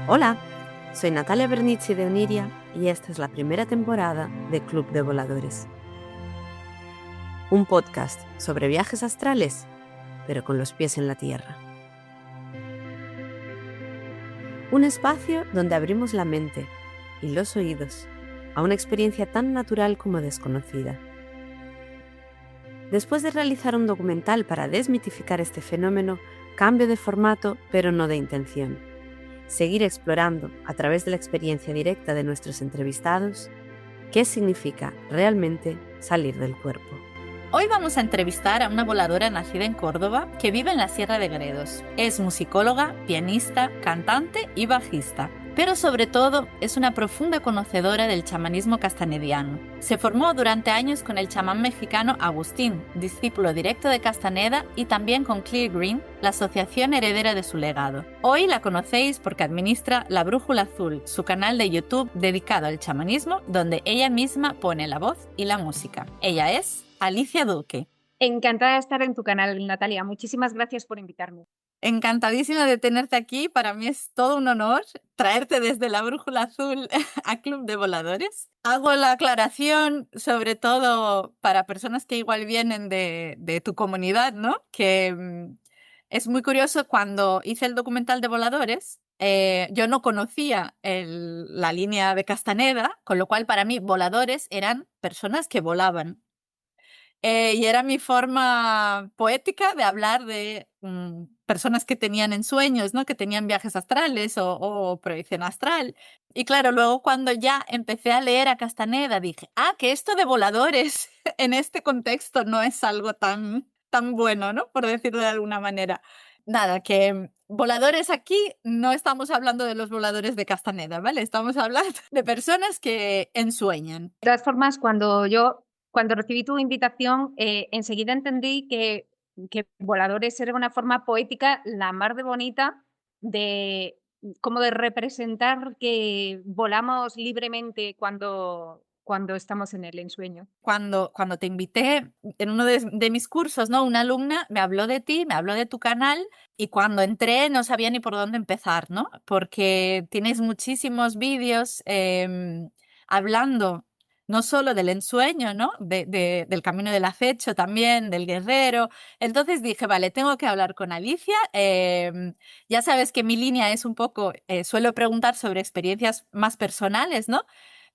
Hola, soy Natalia Bernici de Oniria y esta es la primera temporada de Club de Voladores. Un podcast sobre viajes astrales, pero con los pies en la tierra. Un espacio donde abrimos la mente y los oídos a una experiencia tan natural como desconocida. Después de realizar un documental para desmitificar este fenómeno, cambio de formato, pero no de intención. Seguir explorando, a través de la experiencia directa de nuestros entrevistados, qué significa realmente salir del cuerpo. Hoy vamos a entrevistar a una voladora nacida en Córdoba que vive en la Sierra de Gredos. Es musicóloga, pianista, cantante y bajista, pero sobre todo es una profunda conocedora del chamanismo castanediano. Se formó durante años con el chamán mexicano Agustín, discípulo directo de Castaneda, y también con Clear Green, la asociación heredera de su legado. Hoy la conocéis porque administra La Brújula Azul, su canal de YouTube dedicado al chamanismo, donde ella misma pone la voz y la música. Ella es Alicia Duque. Encantada de estar en tu canal, Natalia. Muchísimas gracias por invitarme. Encantadísima de tenerte aquí. Para mí es todo un honor traerte desde La Brújula Azul a Club de Voladores. Hago la aclaración, sobre todo para personas que igual vienen de tu comunidad, ¿no? Que es muy curioso, cuando hice el documental de Voladores, yo no conocía la línea de Castaneda, con lo cual para mí voladores eran personas que volaban. Y era mi forma poética de hablar de personas que tenían ensueños, ¿no? Que tenían viajes astrales o proyección astral. Y claro, luego cuando ya empecé a leer a Castaneda dije, que esto de voladores en este contexto no es algo tan bueno, ¿no? Por decirlo de alguna manera. Nada, que voladores aquí no estamos hablando de los voladores de Castaneda, ¿vale? Estamos hablando de personas que ensueñan. De todas formas, cuando recibí tu invitación, enseguida entendí que voladores era una forma poética la más de bonita de como de representar que volamos libremente cuando estamos en el ensueño. Cuando te invité en uno de mis cursos, ¿no? Una alumna me habló de ti, me habló de tu canal, y cuando entré no sabía ni por dónde empezar, ¿no? Porque tienes muchísimos vídeos hablando no solo del ensueño, ¿no? Del camino del acecho también, del guerrero. Entonces dije, vale, tengo que hablar con Alicia. Ya sabes que mi línea es un poco, suelo preguntar sobre experiencias más personales, ¿no?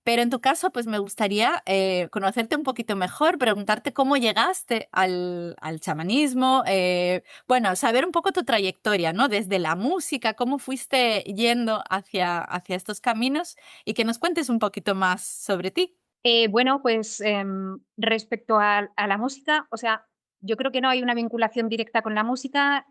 Pero en tu caso, pues me gustaría conocerte un poquito mejor, preguntarte cómo llegaste al chamanismo, bueno, saber un poco tu trayectoria, ¿no? Desde la música, cómo fuiste yendo hacia estos caminos, y que nos cuentes un poquito más sobre ti. Bueno, pues respecto a la música, o sea, yo creo que no hay una vinculación directa con la música,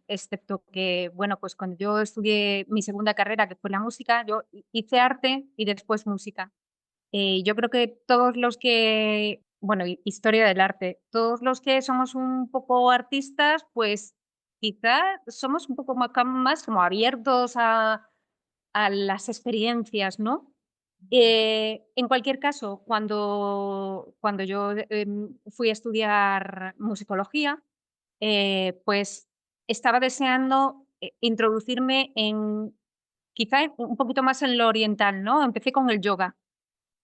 excepto que, bueno, pues cuando yo estudié mi segunda carrera, que fue la música, yo hice arte y después música. Yo creo que todos los que, bueno, historia del arte, todos los que somos un poco artistas, pues quizá somos un poco más como abiertos a las experiencias, ¿no? En cualquier caso, cuando yo fui a estudiar musicología, pues estaba deseando introducirme en quizá un poquito más en lo oriental, ¿no? Empecé con el yoga.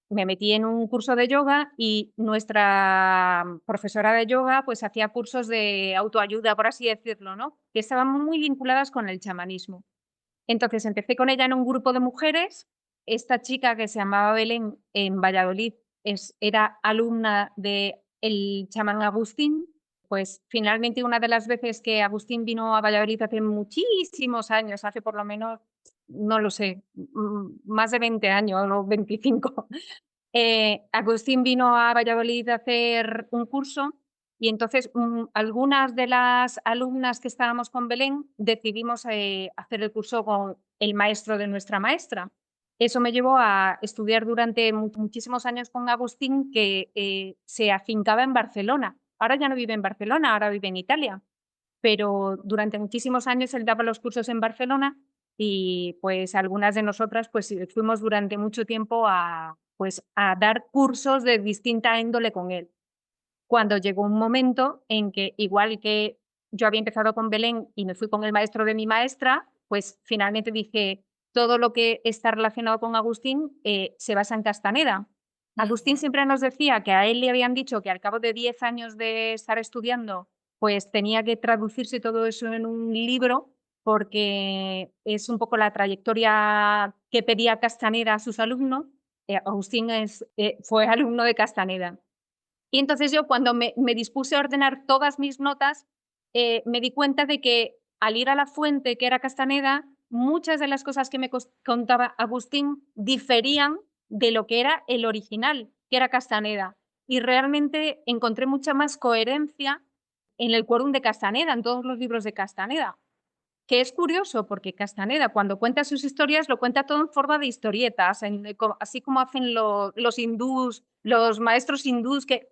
Me metí en un curso de yoga y nuestra profesora de yoga pues hacía cursos de autoayuda, por así decirlo, ¿no? Que estaban muy vinculadas con el chamanismo. Entonces empecé con ella en un grupo de mujeres. Esta chica, que se llamaba Belén, en Valladolid, era alumna del chamán Agustín. Pues finalmente, una de las veces que Agustín vino a Valladolid hace muchísimos años, hace por lo menos, no lo sé, más de 20 años o 25, Agustín vino a Valladolid a hacer un curso. Y entonces, algunas de las alumnas que estábamos con Belén decidimos hacer el curso con el maestro de nuestra maestra. Eso me llevó a estudiar durante muchísimos años con Agustín, que se afincaba en Barcelona. Ahora ya no vive en Barcelona, ahora vive en Italia. Pero durante muchísimos años él daba los cursos en Barcelona, y pues algunas de nosotras pues fuimos durante mucho tiempo pues, a dar cursos de distinta índole con él. Cuando llegó un momento en que, igual que yo había empezado con Belén y me fui con el maestro de mi maestra, pues finalmente dije, todo lo que está relacionado con Agustín se basa en Castaneda. Agustín siempre nos decía que a él le habían dicho que al cabo de 10 años de estar estudiando, pues tenía que traducirse todo eso en un libro, porque es un poco la trayectoria que pedía Castaneda a sus alumnos. Agustín fue alumno de Castaneda. Y entonces yo, cuando me dispuse a ordenar todas mis notas, me di cuenta de que al ir a la fuente, que era Castaneda, muchas de las cosas que me contaba Agustín diferían de lo que era el original, que era Castaneda. Y realmente encontré mucha más coherencia en el quórum de Castaneda, en todos los libros de Castaneda. Que es curioso, porque Castaneda, cuando cuenta sus historias, lo cuenta todo en forma de historietas, así como hacen los hindús, los maestros hindús, que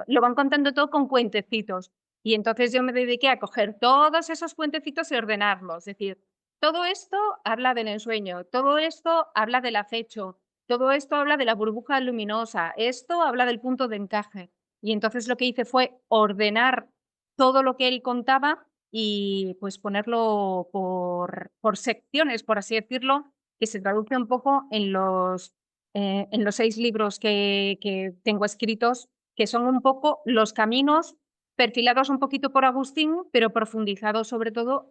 lo van contando todo con cuentecitos. Y entonces yo me dediqué a coger todos esos cuentecitos y ordenarlos. Es decir, todo esto habla del ensueño, todo esto habla del acecho, todo esto habla de la burbuja luminosa, esto habla del punto de encaje. Y entonces lo que hice fue ordenar todo lo que él contaba y pues ponerlo por secciones, por así decirlo, que se traduce un poco en los 6 libros que tengo escritos, que son un poco los caminos perfilados un poquito por Agustín, pero profundizados sobre todo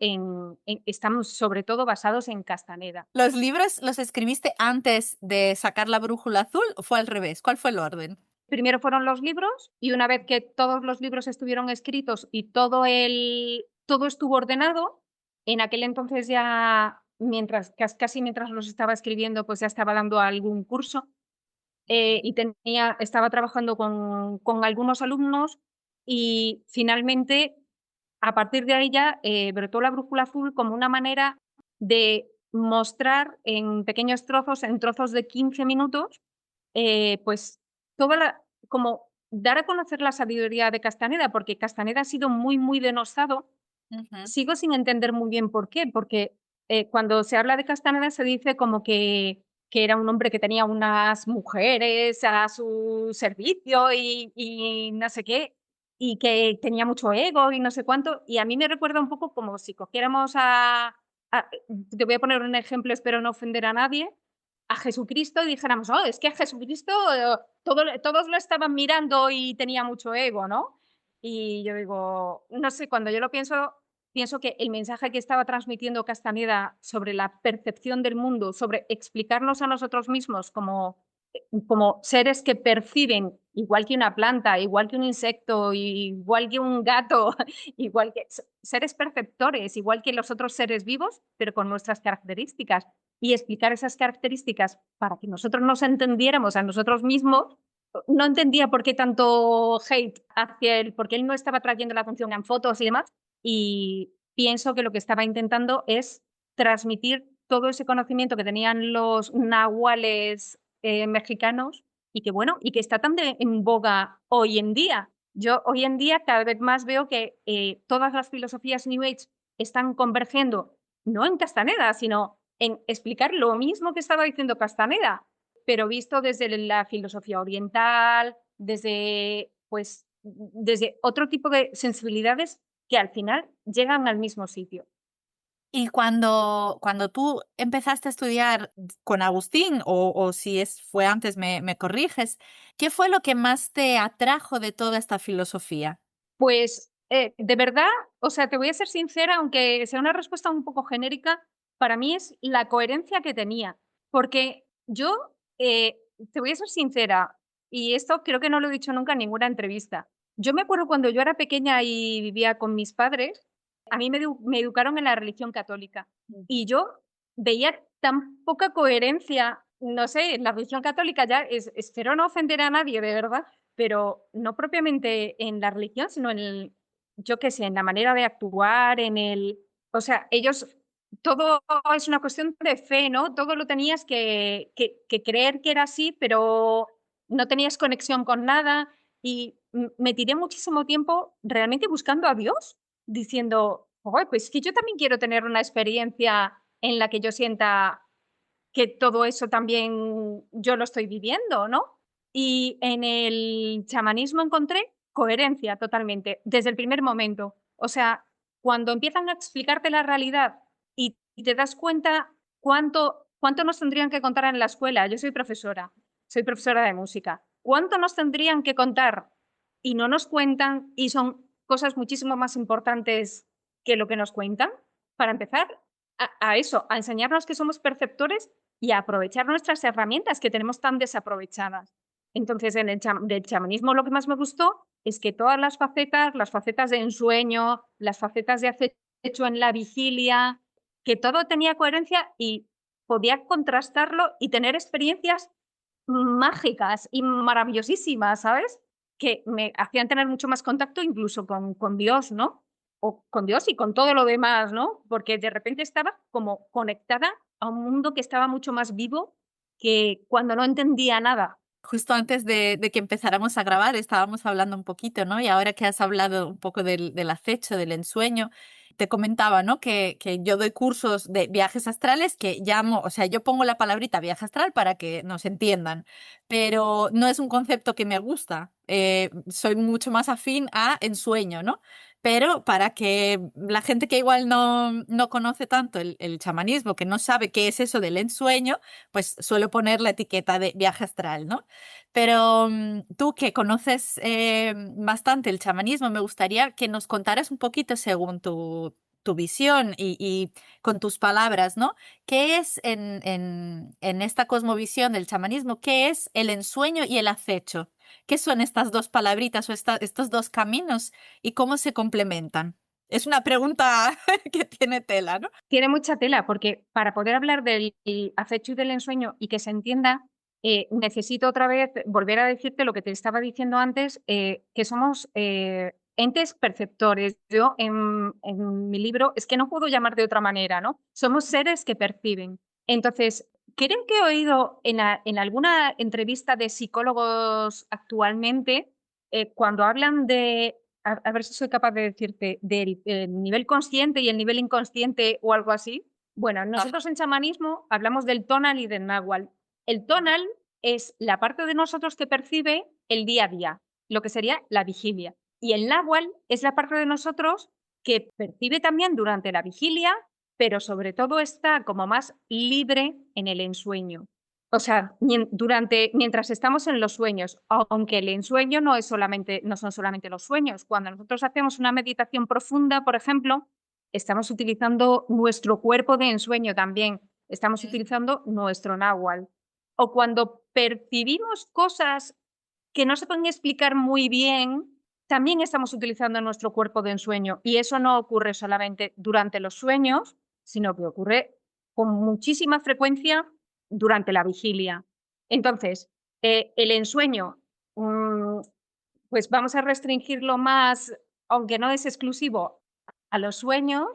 están sobre todo basados en Castaneda. ¿Los libros los escribiste antes de sacar La brújula azul o fue al revés? ¿Cuál fue el orden? Primero fueron los libros, y una vez que todos los libros estuvieron escritos y todo estuvo ordenado, en aquel entonces ya, casi mientras los estaba escribiendo, pues ya estaba dando algún curso, y estaba trabajando con algunos alumnos, y finalmente, a partir de ahí ya brotó La brújula azul como una manera de mostrar en pequeños trozos, en trozos de 15 minutos, pues como dar a conocer la sabiduría de Castaneda, porque Castaneda ha sido muy, muy denostado. Sigo sin entender muy bien por qué, porque cuando se habla de Castaneda se dice como que era un hombre que tenía unas mujeres a su servicio y no sé qué, y que tenía mucho ego y no sé cuánto, y a mí me recuerda un poco como si cogiéramos te voy a poner un ejemplo, espero no ofender a nadie, a Jesucristo y dijéramos, oh, es que a Jesucristo todos lo estaban mirando y tenía mucho ego, ¿no? Y yo digo, no sé, cuando yo lo pienso que el mensaje que estaba transmitiendo Castaneda sobre la percepción del mundo, sobre explicarnos a nosotros mismos como seres que perciben, igual que una planta, igual que un insecto, igual que un gato, igual que seres perceptores, igual que los otros seres vivos, pero con nuestras características, y explicar esas características para que nosotros nos entendiéramos a nosotros mismos. No entendía por qué tanto hate hacia él, porque él no estaba trayendo la atención en fotos y demás, y pienso que lo que estaba intentando es transmitir todo ese conocimiento que tenían los nahuales mexicanos, y que bueno, y que está tan en boga hoy en día. Yo hoy en día cada vez más veo que todas las filosofías New Age están convergiendo, no en Castaneda, sino en explicar lo mismo que estaba diciendo Castaneda, pero visto desde la filosofía oriental, desde otro tipo de sensibilidades que al final llegan al mismo sitio. Y cuando tú empezaste a estudiar con Agustín, o si fue antes, me corriges, ¿qué fue lo que más te atrajo de toda esta filosofía? Pues, de verdad, o sea, te voy a ser sincera, aunque sea una respuesta un poco genérica, para mí es la coherencia que tenía, porque yo, te voy a ser sincera, y esto creo que no lo he dicho nunca en ninguna entrevista. Yo me acuerdo cuando yo era pequeña y vivía con mis padres, a mí me educaron en la religión católica, y yo veía tan poca coherencia, no sé, en la religión católica ya espero no ofender a nadie, de verdad, pero no propiamente en la religión, sino yo qué sé, en la manera de actuar, o sea, ellos, todo es una cuestión de fe, ¿no? Todo lo tenías que creer que era así, pero no tenías conexión con nada, y me tiré muchísimo tiempo realmente buscando a Dios, diciendo, "Joder, pues es que yo también quiero tener una experiencia en la que yo sienta que todo eso también yo lo estoy viviendo, ¿no?". Y en el chamanismo encontré coherencia totalmente, desde el primer momento. O sea, cuando empiezan a explicarte la realidad y te das cuenta cuánto ¿cuánto nos tendrían que contar en la escuela? Yo soy profesora de música. ¿Cuánto nos tendrían que contar? Y no nos cuentan, y son cosas muchísimo más importantes que lo que nos cuentan. Para empezar, a eso, a enseñarnos que somos perceptores y a aprovechar nuestras herramientas que tenemos tan desaprovechadas. Entonces, del chamanismo lo que más me gustó es que todas las facetas de ensueño, las facetas de acecho en la vigilia, que todo tenía coherencia y podía contrastarlo y tener experiencias mágicas y maravillosísimas, ¿sabes? Que me hacían tener mucho más contacto incluso con Dios, ¿no? O con Dios y con todo lo demás, ¿no? Porque de repente estaba como conectada a un mundo que estaba mucho más vivo que cuando no entendía nada. Justo antes de que empezáramos a grabar estábamos hablando un poquito, ¿no? Y ahora que has hablado un poco del acecho, del ensueño, te comentaba, ¿no? Que yo doy cursos de viajes astrales que llamo, o sea, yo pongo la palabrita viaje astral para que nos entiendan, pero no es un concepto que me gusta. Soy mucho más afín a ensueño, ¿no? Pero para que la gente que igual no conoce tanto el chamanismo, que no sabe qué es eso del ensueño, pues suelo poner la etiqueta de viaje astral, ¿no? Pero tú que conoces bastante el chamanismo, me gustaría que nos contaras un poquito según tu visión y con tus palabras, ¿no? ¿Qué es en esta cosmovisión del chamanismo, qué es el ensueño y el acecho? ¿Qué son estas dos palabritas o estos dos caminos y cómo se complementan? Es una pregunta que tiene tela, ¿no? Tiene mucha tela, porque para poder hablar del acecho y del ensueño y que se entienda, necesito otra vez volver a decirte lo que te estaba diciendo antes, que somos entes perceptores. Yo en mi libro, es que no puedo llamar de otra manera, ¿no? Somos seres que perciben. Entonces, creo que he oído en alguna entrevista de psicólogos actualmente, cuando hablan de a ver si soy capaz de decirte, del nivel consciente y el nivel inconsciente o algo así. Bueno, nosotros en chamanismo hablamos del tonal y del náhuatl. El tonal es la parte de nosotros que percibe el día a día, lo que sería la vigilia. Y el náhuatl es la parte de nosotros que percibe también durante la vigilia, pero sobre todo está como más libre en el ensueño. O sea, mientras estamos en los sueños, aunque el ensueño no son solamente los sueños. Cuando nosotros hacemos una meditación profunda, por ejemplo, estamos utilizando nuestro cuerpo de ensueño también, estamos utilizando nuestro náhuatl. O cuando percibimos cosas que no se pueden explicar muy bien, también estamos utilizando nuestro cuerpo de ensueño. Y eso no ocurre solamente durante los sueños, sino que ocurre con muchísima frecuencia durante la vigilia. Entonces, el ensueño, pues vamos a restringirlo más, aunque no es exclusivo, a los sueños,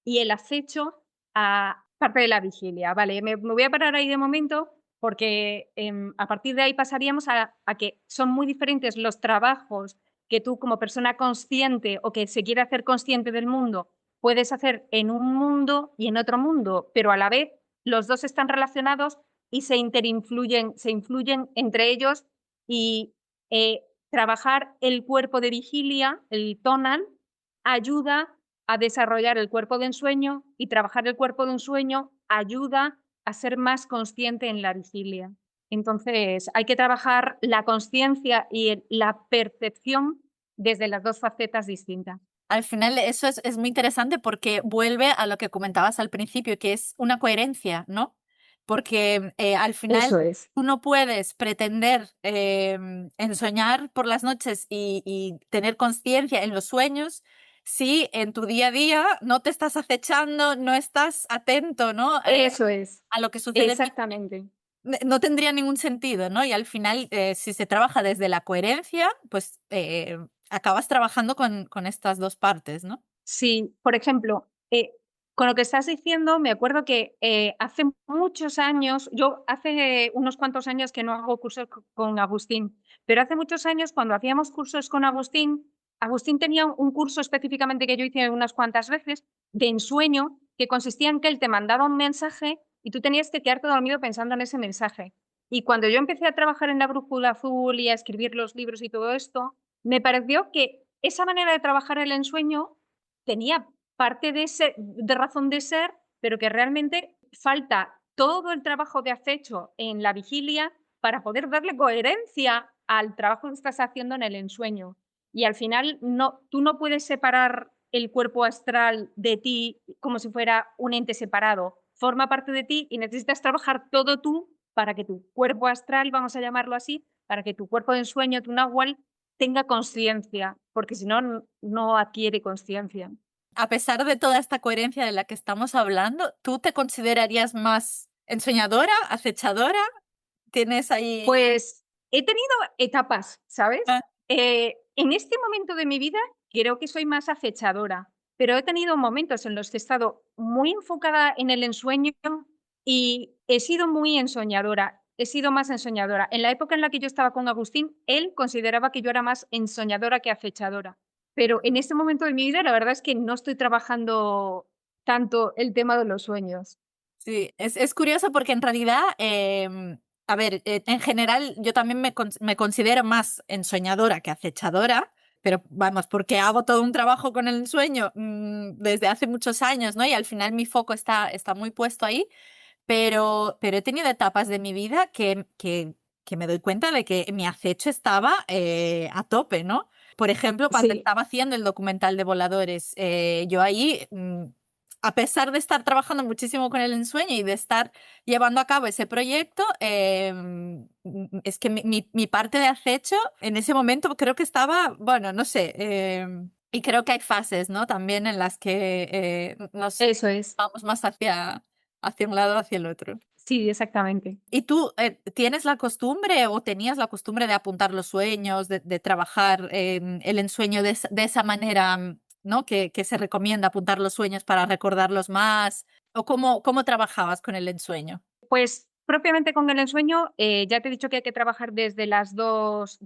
y el acecho a parte de la vigilia. Vale, me voy a parar ahí de momento porque a partir de ahí pasaríamos a que son muy diferentes los trabajos que tú como persona consciente o que se quiere hacer consciente del mundo puedes hacer en un mundo y en otro mundo, pero a la vez los dos están relacionados y se influyen entre ellos y trabajar el cuerpo de vigilia, el tonal, ayuda a desarrollar el cuerpo de ensueño y trabajar el cuerpo de ensueño ayuda a ser más consciente en la vigilia. Entonces, hay que trabajar la conciencia y la percepción desde las dos facetas distintas. Al final eso es muy interesante porque vuelve a lo que comentabas al principio, que es una coherencia, ¿no? Porque al final Eso es. tú no puedes pretender ensoñar por las noches y tener conciencia en los sueños si en tu día a día no te estás acechando, no estás atento, ¿no? Eso es. A lo que sucede. Exactamente. No tendría ningún sentido, ¿no? Y al final, si se trabaja desde la coherencia, pues acabas trabajando con estas dos partes, ¿no? Sí, por ejemplo, con lo que estás diciendo, me acuerdo que hace muchos años, yo hace unos cuantos años que no hago cursos con Agustín, pero hace muchos años cuando hacíamos cursos con Agustín, Agustín tenía un curso específicamente que yo hice unas cuantas veces de ensueño, que consistía en que él te mandaba un mensaje y tú tenías que quedarte dormido pensando en ese mensaje. Y cuando yo empecé a trabajar en la Brújula Azul y a escribir los libros y todo esto, me pareció que esa manera de trabajar el ensueño tenía parte de razón de ser, pero que realmente falta todo el trabajo de acecho en la vigilia para poder darle coherencia al trabajo que estás haciendo en el ensueño. Y al final tú no puedes separar el cuerpo astral de ti como si fuera un ente separado. Forma parte de ti y necesitas trabajar todo tú para que tu cuerpo astral, vamos a llamarlo así, para que tu cuerpo de ensueño, tu náhuatl, tenga consciencia, porque si no, no adquiere consciencia. A pesar de toda esta coherencia de la que estamos hablando, ¿tú te considerarías más ensoñadora, acechadora? ¿Tienes ahí...? Pues he tenido etapas, ¿sabes? Ah, En este momento de mi vida creo que soy más acechadora, pero he tenido momentos en los que he estado muy enfocada en el ensueño y he sido muy ensoñadora. He sido más ensoñadora. En la época en la que yo estaba con Agustín, él consideraba que yo era más ensoñadora que acechadora. Pero en este momento de mi vida, la verdad es que no estoy trabajando tanto el tema de los sueños. sí, es curioso porque en realidad, a ver, en general yo también me considero más ensoñadora que acechadora, pero vamos, porque hago todo un trabajo con el ensueño desde hace muchos años, ¿no? Y al final mi foco está muy puesto ahí, pero he tenido etapas de mi vida que me doy cuenta de que mi acecho estaba a tope, ¿no? Por ejemplo, cuando Sí, estaba haciendo el documental de Voladores, yo ahí, a pesar de estar trabajando muchísimo con el ensueño y de estar llevando a cabo ese proyecto, es que mi parte de acecho en ese momento creo que estaba, bueno, no sé, y creo que hay fases, ¿no? También en las que nos eso es. vamos más hacia un lado o hacia el otro. Sí, exactamente. ¿Y tú tienes la costumbre o tenías la costumbre de apuntar los sueños, de trabajar el ensueño de esa manera, ¿no? Que se recomienda apuntar los sueños para recordarlos más? ¿O cómo trabajabas con el ensueño? Pues propiamente con el ensueño, ya te he dicho que hay que trabajar desde las dos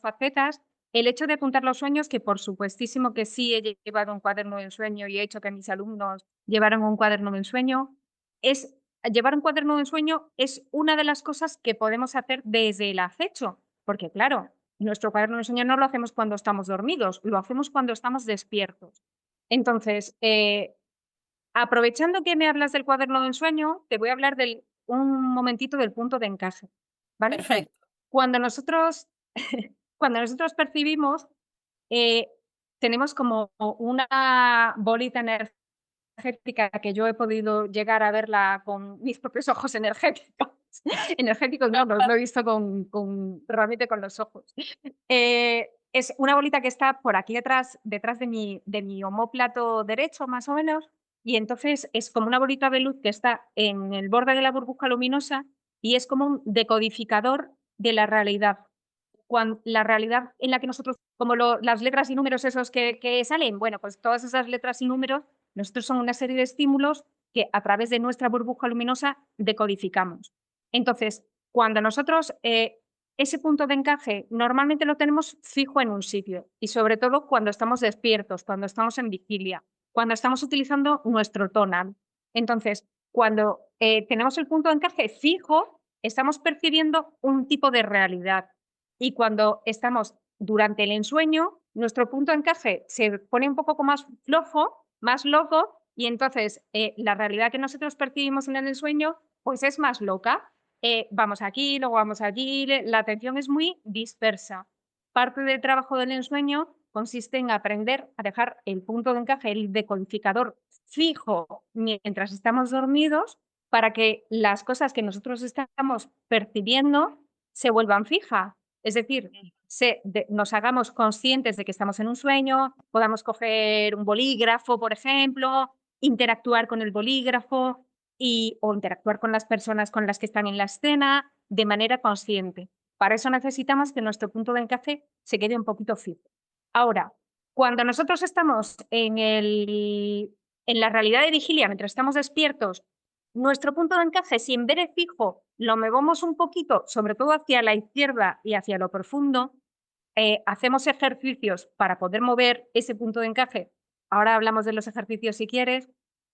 facetas. El hecho de apuntar los sueños, que por supuestísimo que sí he llevado un cuaderno de ensueño y he hecho que mis alumnos llevaran un cuaderno de ensueño, llevar un cuaderno de ensueño es una de las cosas que podemos hacer desde el acecho, porque claro, nuestro cuaderno de ensueño no lo hacemos cuando estamos dormidos, lo hacemos cuando estamos despiertos. Entonces, aprovechando que me hablas del cuaderno de ensueño, te voy a hablar un momentito del punto de encaje, ¿vale? Perfecto. Cuando nosotros, cuando nosotros percibimos, eh, tenemos como una bolita energética que yo he podido llegar a verla con mis propios ojos energéticos. Energéticos no, los lo he visto realmente con los ojos. Es una bolita que está por aquí detrás de mi omóplato derecho, más o menos, y entonces es como una bolita de luz que está en el borde de la burbuja luminosa y es como un decodificador de la realidad. La realidad en la que nosotros, como las letras y números esos que salen, bueno, pues todas esas letras y números, nosotros son una serie de estímulos que a través de nuestra burbuja luminosa decodificamos. Entonces, cuando nosotros ese punto de encaje normalmente lo tenemos fijo en un sitio y sobre todo cuando estamos despiertos, cuando estamos en vigilia, cuando estamos utilizando nuestro tonal. Entonces, cuando tenemos el punto de encaje fijo, estamos percibiendo un tipo de realidad y cuando estamos durante el ensueño, nuestro punto de encaje se pone un poco más flojo, más loco, y entonces la realidad que nosotros percibimos en el ensueño pues es más loca. Vamos aquí, luego vamos allí, la atención es muy dispersa. Parte del trabajo del ensueño consiste en aprender a dejar el punto de encaje, el decodificador fijo mientras estamos dormidos para que las cosas que nosotros estamos percibiendo se vuelvan fijas. Es decir, nos hagamos conscientes de que estamos en un sueño, podamos coger un bolígrafo, por ejemplo, interactuar con el bolígrafo o interactuar con las personas con las que están en la escena de manera consciente. Para eso necesitamos que nuestro punto de encaje se quede un poquito fijo. Ahora, cuando nosotros estamos en la realidad de vigilia, mientras estamos despiertos, nuestro punto de encaje, si en vez de fijo lo movemos un poquito, sobre todo hacia la izquierda y hacia lo profundo, hacemos ejercicios para poder mover ese punto de encaje. Ahora hablamos de los ejercicios si quieres.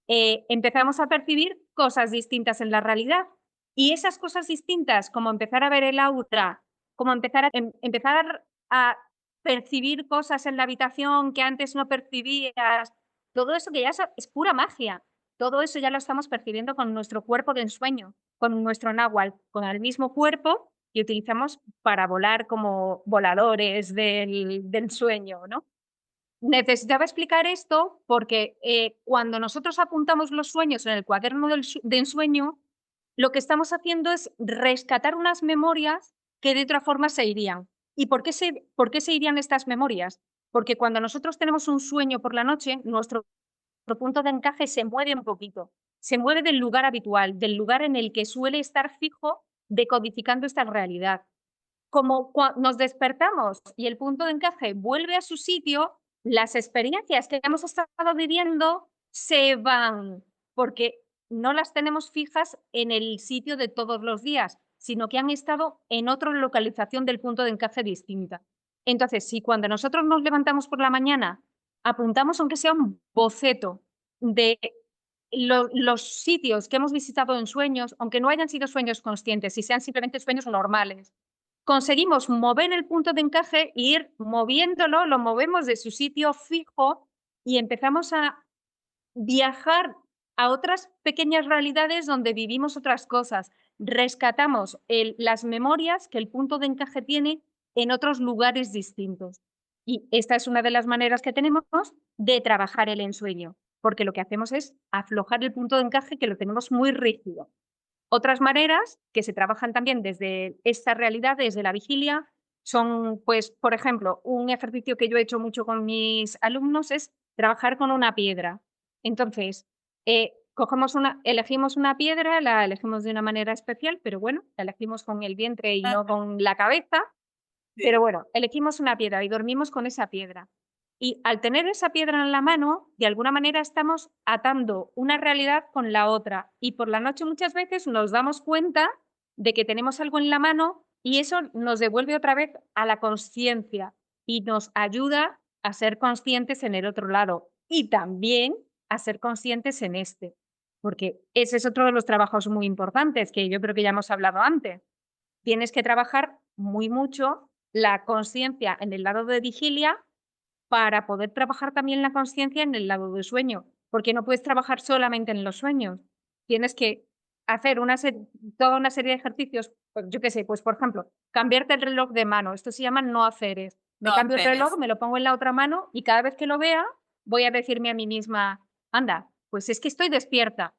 Empezamos a percibir cosas distintas en la realidad. Y esas cosas distintas, como empezar a ver el aura, como empezar a percibir cosas en la habitación que antes no percibías, todo eso que ya es pura magia. todo eso ya lo estamos percibiendo con nuestro cuerpo de ensueño, con nuestro náhuatl, con el mismo cuerpo que utilizamos para volar como voladores del sueño, ¿no? Necesitaba explicar esto porque cuando nosotros apuntamos los sueños en el cuaderno de ensueño, lo que estamos haciendo es rescatar unas memorias que de otra forma se irían. ¿Y por qué se irían estas memorias? Porque cuando nosotros tenemos un sueño por la noche, nuestro punto de encaje se mueve un poquito, se mueve del lugar habitual, del lugar en el que suele estar fijo, decodificando esta realidad. Como nos despertamos y el punto de encaje vuelve a su sitio, las experiencias que hemos estado viviendo se van, porque no las tenemos fijas en el sitio de todos los días, sino que han estado en otra localización del punto de encaje distinta. Entonces, si cuando nosotros nos levantamos por la mañana apuntamos, aunque sea un boceto de los sitios que hemos visitado en sueños, aunque no hayan sido sueños conscientes y sean simplemente sueños normales, conseguimos mover el punto de encaje e ir moviéndolo, lo movemos de su sitio fijo y empezamos a viajar a otras pequeñas realidades donde vivimos otras cosas. Rescatamos las memorias que el punto de encaje tiene en otros lugares distintos. Y esta es una de las maneras que tenemos de trabajar el ensueño, porque lo que hacemos es aflojar el punto de encaje que lo tenemos muy rígido. Otras maneras que se trabajan también desde esta realidad, desde la vigilia, son, pues, por ejemplo, un ejercicio que yo he hecho mucho con mis alumnos es trabajar con una piedra. Entonces, elegimos una piedra, la elegimos de una manera especial, pero bueno, la elegimos con el vientre y no con la cabeza, Sí. pero bueno, elegimos una piedra y dormimos con esa piedra. Y al tener esa piedra en la mano, de alguna manera estamos atando una realidad con la otra. Y por la noche muchas veces nos damos cuenta de que tenemos algo en la mano y eso nos devuelve otra vez a la consciencia y nos ayuda a ser conscientes en el otro lado y también a ser conscientes en este. Porque ese es otro de los trabajos muy importantes que yo creo que ya hemos hablado antes. Tienes que trabajar muy mucho la consciencia en el lado de vigilia para poder trabajar también la consciencia en el lado del sueño, porque no puedes trabajar solamente en los sueños. Tienes que hacer toda una serie de ejercicios, pues, yo qué sé, pues por ejemplo, cambiarte el reloj de mano. Esto se llaman no haceres. Me No cambio el hacer reloj, eso. me lo pongo en la otra mano y cada vez que lo vea voy a decirme a mí misma, anda, pues es que estoy despierta.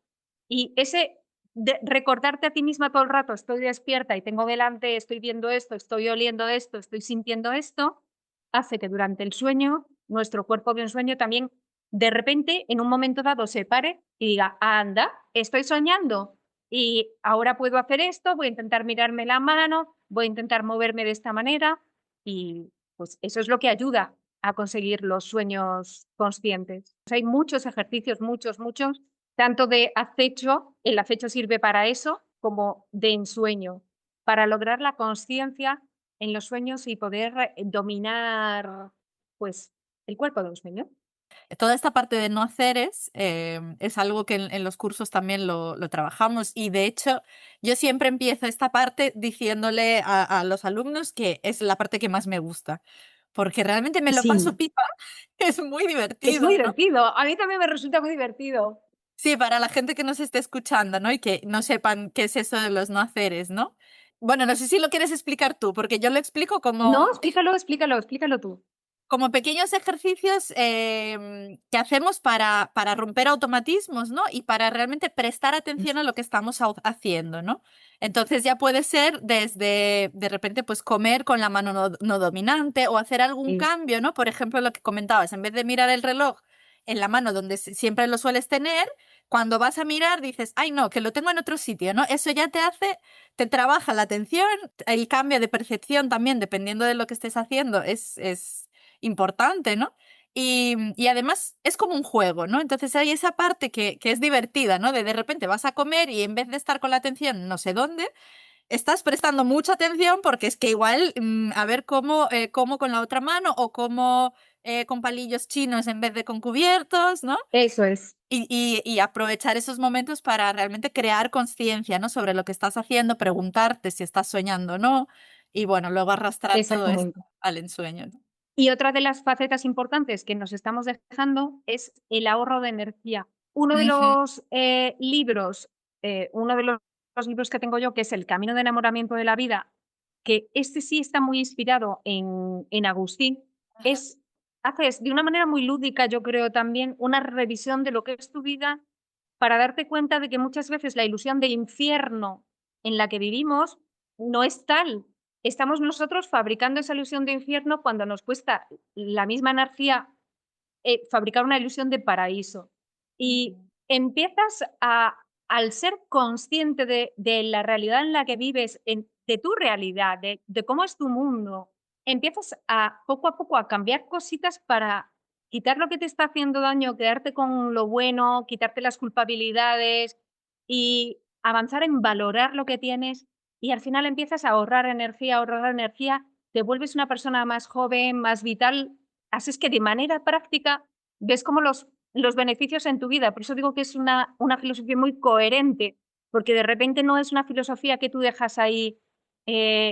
Y ese recordarte a ti misma todo el rato, estoy despierta y tengo delante, estoy viendo esto, estoy oliendo esto, estoy sintiendo esto, hace que durante el sueño, nuestro cuerpo de un sueño también, de repente, en un momento dado, se pare y diga, anda, estoy soñando y ahora puedo hacer esto, voy a intentar mirarme la mano, voy a intentar moverme de esta manera y pues eso es lo que ayuda a conseguir los sueños conscientes. Pues hay muchos ejercicios, muchos, tanto de acecho, el acecho sirve para eso, como de ensueño, para lograr la conciencia en los sueños y poder dominar, pues, el cuerpo de un sueño. Toda esta parte de no haceres es algo que en los cursos también lo trabajamos y de hecho yo siempre empiezo esta parte diciéndole a los alumnos que es la parte que más me gusta, porque realmente me lo paso Sí, pipa, es muy es muy divertido, ¿no? divertido. A mí también me resulta muy divertido. Sí, para la gente que nos esté escuchando, ¿no? Y que no sepan qué es eso de los no haceres, ¿no? Bueno, no sé si lo quieres explicar tú, porque yo lo explico No, como explícalo tú. como pequeños ejercicios que hacemos para romper automatismos, ¿no? Y para realmente prestar atención a lo que estamos haciendo, ¿no? Entonces ya puede ser desde, de repente, pues comer con la mano no dominante o hacer algún Es cambio, ¿no? Por ejemplo, lo que comentabas, en vez de mirar el reloj en la mano donde siempre lo sueles tener, cuando vas a mirar dices, ay, no, que lo tengo en otro sitio, ¿no? Eso ya te trabaja la atención, el cambio de percepción también, dependiendo de lo que estés haciendo, es importante, ¿no? Y además es como un juego, ¿no? Entonces hay esa parte que es divertida, ¿no? De repente vas a comer y en vez de estar con la atención no sé dónde, estás prestando mucha atención porque es que igual, a ver cómo con la otra mano o cómo con palillos chinos en vez de con cubiertos, ¿no? eso es, Y aprovechar esos momentos para realmente crear conciencia, ¿no? Sobre lo que estás haciendo, preguntarte si estás soñando o no, y bueno, luego arrastrar todo esto exactamente. al ensueño, ¿no? Y otra de las facetas importantes que nos estamos dejando es el ahorro de energía. Uno de Ujú. los libros, uno de los libros que tengo yo, que es El camino de enamoramiento de la vida, que este sí está muy inspirado en Agustín, Ajá. haces de una manera muy lúdica, yo creo también, una revisión de lo que es tu vida para darte cuenta de que muchas veces la ilusión de infierno en la que vivimos no es tal. Estamos nosotros fabricando esa ilusión de infierno cuando nos cuesta la misma energía fabricar una ilusión de paraíso. Y Ujú. empiezas al ser consciente de la realidad en la que vives, de tu realidad, de cómo es tu mundo, empiezas poco a poco a cambiar cositas para quitar lo que te está haciendo daño, quedarte con lo bueno, quitarte las culpabilidades y avanzar en valorar lo que tienes. Y al final empiezas a ahorrar energía, te vuelves una persona más joven, más vital. Así es que de manera práctica ves como los beneficios en tu vida. Por eso digo que es una filosofía muy coherente, porque de repente no es una filosofía que tú dejas ahí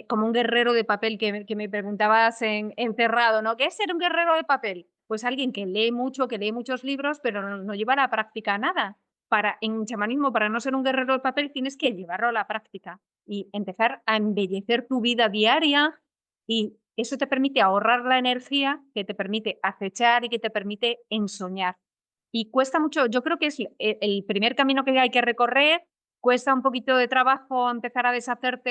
como un guerrero de papel que me preguntabas encerrado, ¿no? ¿Qué es ser un guerrero de papel? Pues alguien que lee mucho, que lee muchos libros, pero no lleva a la práctica nada. En chamanismo, para no ser un guerrero de papel, tienes que llevarlo a la práctica y empezar a embellecer tu vida diaria y eso te permite ahorrar la energía, que te permite acechar y que te permite ensoñar. Y cuesta mucho, yo creo que es el primer camino que hay que recorrer, cuesta un poquito de trabajo empezar a deshacerte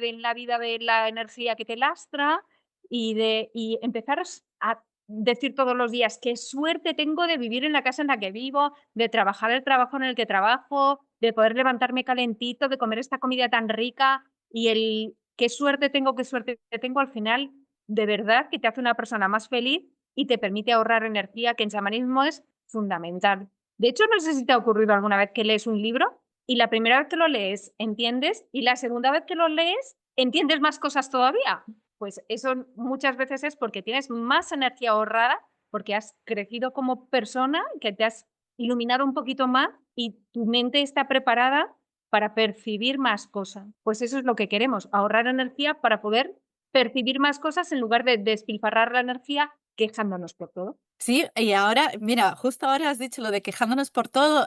de la vida de la energía que te lastra y empezar a decir todos los días, qué suerte tengo de vivir en la casa en la que vivo, de trabajar el trabajo en el que trabajo, de poder levantarme calentito, de comer esta comida tan rica y el qué suerte tengo al final, de verdad que te hace una persona más feliz y te permite ahorrar energía, que en chamanismo es fundamental. De hecho, no sé si te ha ocurrido alguna vez que lees un libro y la primera vez que lo lees entiendes y la segunda vez que lo lees entiendes más cosas todavía. Pues eso muchas veces es porque tienes más energía ahorrada, porque has crecido como persona, que te has iluminado un poquito más y tu mente está preparada para percibir más cosas. Pues eso es lo que queremos, ahorrar energía para poder percibir más cosas en lugar de despilfarrar la energía quejándonos por todo. Sí, y ahora, mira, justo ahora has dicho lo de quejándonos por todo,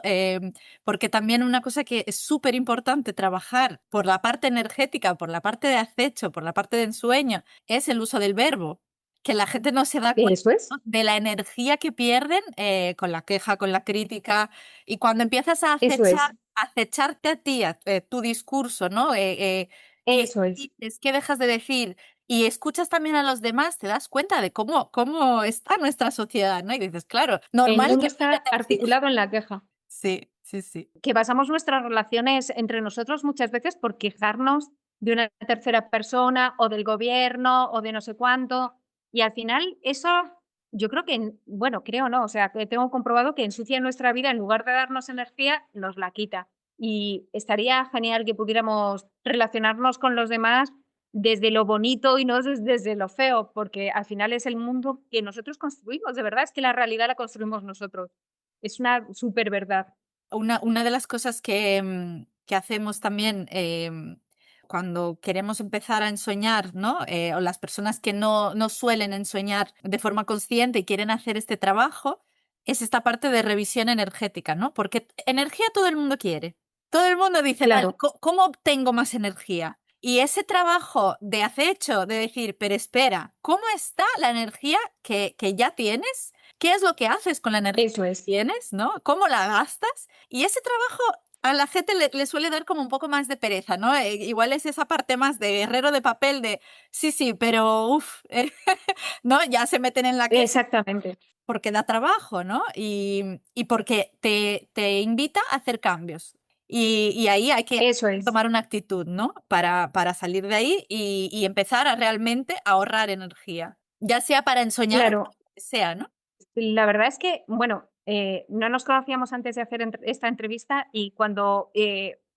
porque también una cosa que es súper importante trabajar por la parte energética, por la parte de acecho, por la parte de ensueño, es el uso del verbo, que la gente no se da cuenta, Eso es, ¿no? De la energía que pierden con la queja, con la crítica, y cuando empiezas a eso es, acecharte a ti, tu discurso, ¿no? ¿Qué eso es. dices? ¿Qué dejas de decir? Y escuchas también a los demás, te das cuenta de cómo está nuestra sociedad, ¿no? Y dices, claro, El normal mundo que está articulado en la queja. sí, sí, sí. Que basamos nuestras relaciones entre nosotros muchas veces por quejarnos de una tercera persona o del gobierno o de no sé cuánto. Y al final eso, yo creo que, bueno, creo no, o sea, que tengo comprobado que ensucia nuestra vida, en lugar de darnos energía, nos la quita. Y estaría genial que pudiéramos relacionarnos con los demás desde lo bonito y no desde lo feo, porque al final es el mundo que nosotros construimos, de verdad, es que la realidad la construimos nosotros. Es una súper verdad. Una de las cosas que hacemos también cuando queremos empezar a ensoñar, ¿no? O las personas que no suelen ensoñar de forma consciente y quieren hacer este trabajo, es esta parte de revisión energética, ¿no? Porque energía todo el mundo quiere. Todo el mundo dice, vale, Claro, ¿cómo obtengo más energía? Y ese trabajo de acecho, de decir, pero espera, ¿cómo está la energía que ya tienes? ¿Qué es lo que haces con la energía eso que es. tienes, ¿no? ¿Cómo la gastas? Y ese trabajo a la gente le suele dar como un poco más de pereza, ¿no? Igual es esa parte más de guerrero de papel de, sí, sí, pero uff, ¿no? Ya se meten en la queja Exactamente. porque da trabajo, ¿no? Y porque te invita a hacer cambios. Y ahí hay que Eso es. tomar una actitud, ¿no? Para salir de ahí y empezar a realmente ahorrar energía, ya sea para ensoñar o Claro, para lo que sea, ¿no? la verdad es que, bueno, no nos conocíamos antes de hacer esta entrevista y cuando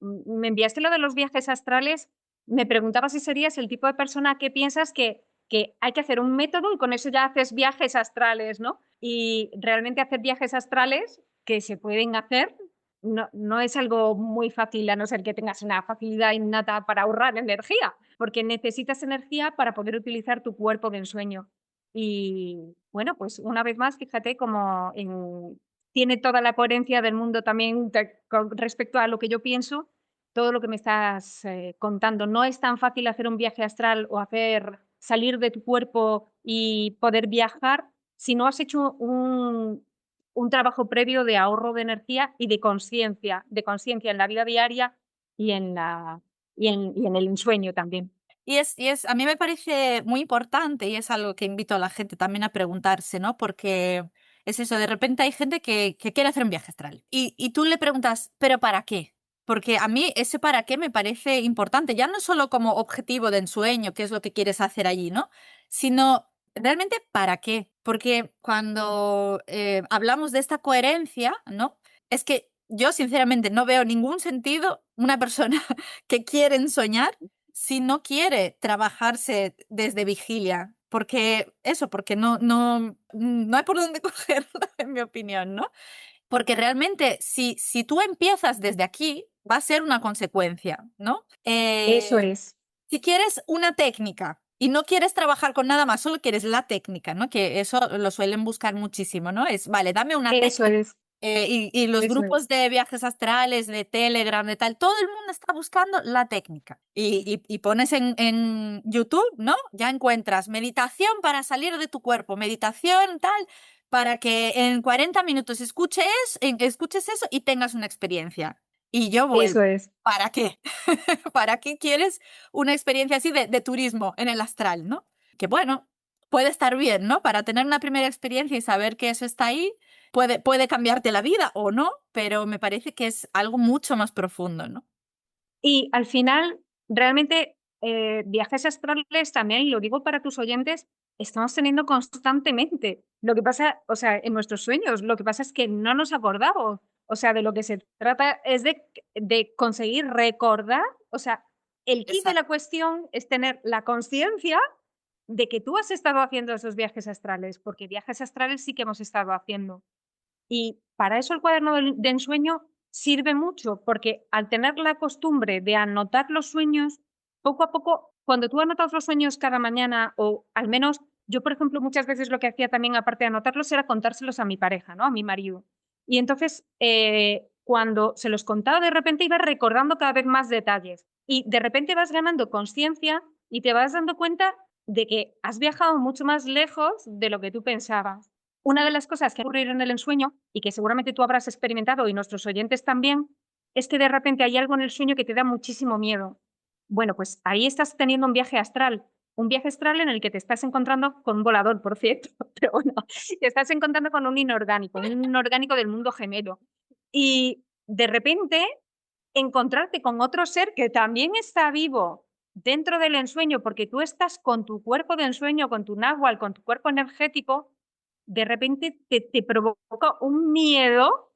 me enviaste lo de los viajes astrales, me preguntaba si serías el tipo de persona que piensas que hay que hacer un método y con eso ya haces viajes astrales, ¿no? Y realmente hacer viajes astrales que se pueden hacer no es algo muy fácil, a no ser que tengas una facilidad innata para ahorrar energía, porque necesitas energía para poder utilizar tu cuerpo de ensueño. Y bueno, pues una vez más, fíjate como tiene toda la coherencia del mundo también con respecto a lo que yo pienso, todo lo que me estás contando. No es tan fácil hacer un viaje astral o salir de tu cuerpo y poder viajar si no has hecho un trabajo previo de ahorro de energía y de conciencia en la vida diaria y en el ensueño también. A mí me parece muy importante y es algo que invito a la gente también a preguntarse, ¿no? Porque es eso, de repente hay gente que quiere hacer un viaje astral y tú le preguntas, ¿pero para qué? Porque a mí ese para qué me parece importante, ya no solo como objetivo de ensueño, qué es lo que quieres hacer allí, ¿no? Sino realmente para qué. Porque cuando hablamos de esta coherencia, ¿no? Es que yo sinceramente no veo ningún sentido una persona que quiere ensoñar si no quiere trabajarse desde vigilia, porque no hay por dónde cogerlo, en mi opinión, ¿no? Porque realmente si tú empiezas desde aquí, va a ser una consecuencia, ¿no? Eso es. Si quieres una técnica y no quieres trabajar con nada más, solo quieres la técnica, ¿no? Que eso lo suelen buscar muchísimo, ¿no? Es, vale, dame una Eso técnica. es. Y los Eso es. grupos de viajes astrales, de Telegram, de tal, todo el mundo está buscando la técnica. Y pones en YouTube, ¿no? Ya encuentras meditación para salir de tu cuerpo, meditación tal, para que en 40 minutos escuches eso y tengas una experiencia. Y yo vuelvo. Eso es. ¿Para qué? ¿Para qué quieres una experiencia así de turismo en el astral, ¿no? Que bueno, puede estar bien, ¿no? Para tener una primera experiencia y saber que eso está ahí, puede cambiarte la vida o no, pero me parece que es algo mucho más profundo, ¿no? Y al final, realmente, viajes astrales también, y lo digo para tus oyentes, estamos teniendo constantemente. Lo que pasa, o sea, en nuestros sueños, lo que pasa es que no nos acordamos. O sea, de lo que se trata es de conseguir recordar, o sea, el key de la Exacto. cuestión es tener la conciencia de que tú has estado haciendo esos viajes astrales, porque viajes astrales sí que hemos estado haciendo. Y para eso el cuaderno de ensueño sirve mucho, porque al tener la costumbre de anotar los sueños, poco a poco, cuando tú anotas los sueños cada mañana, o al menos yo, por ejemplo, muchas veces lo que hacía también, aparte de anotarlos, era contárselos a mi pareja, ¿no? A mi marido. Y entonces, cuando se los contaba, de repente iba recordando cada vez más detalles. Y de repente vas ganando conciencia y te vas dando cuenta de que has viajado mucho más lejos de lo que tú pensabas. Una de las cosas que ocurrir en el ensueño, y que seguramente tú habrás experimentado y nuestros oyentes también, es que de repente hay algo en el sueño que te da muchísimo miedo. Bueno, pues ahí estás teniendo un viaje astral en el que te estás encontrando con un volador, por cierto, pero bueno, te estás encontrando con un inorgánico del mundo gemelo. Y de repente encontrarte con otro ser que también está vivo dentro del ensueño, porque tú estás con tu cuerpo de ensueño, con tu náhuatl, con tu cuerpo energético, de repente te provoca un miedo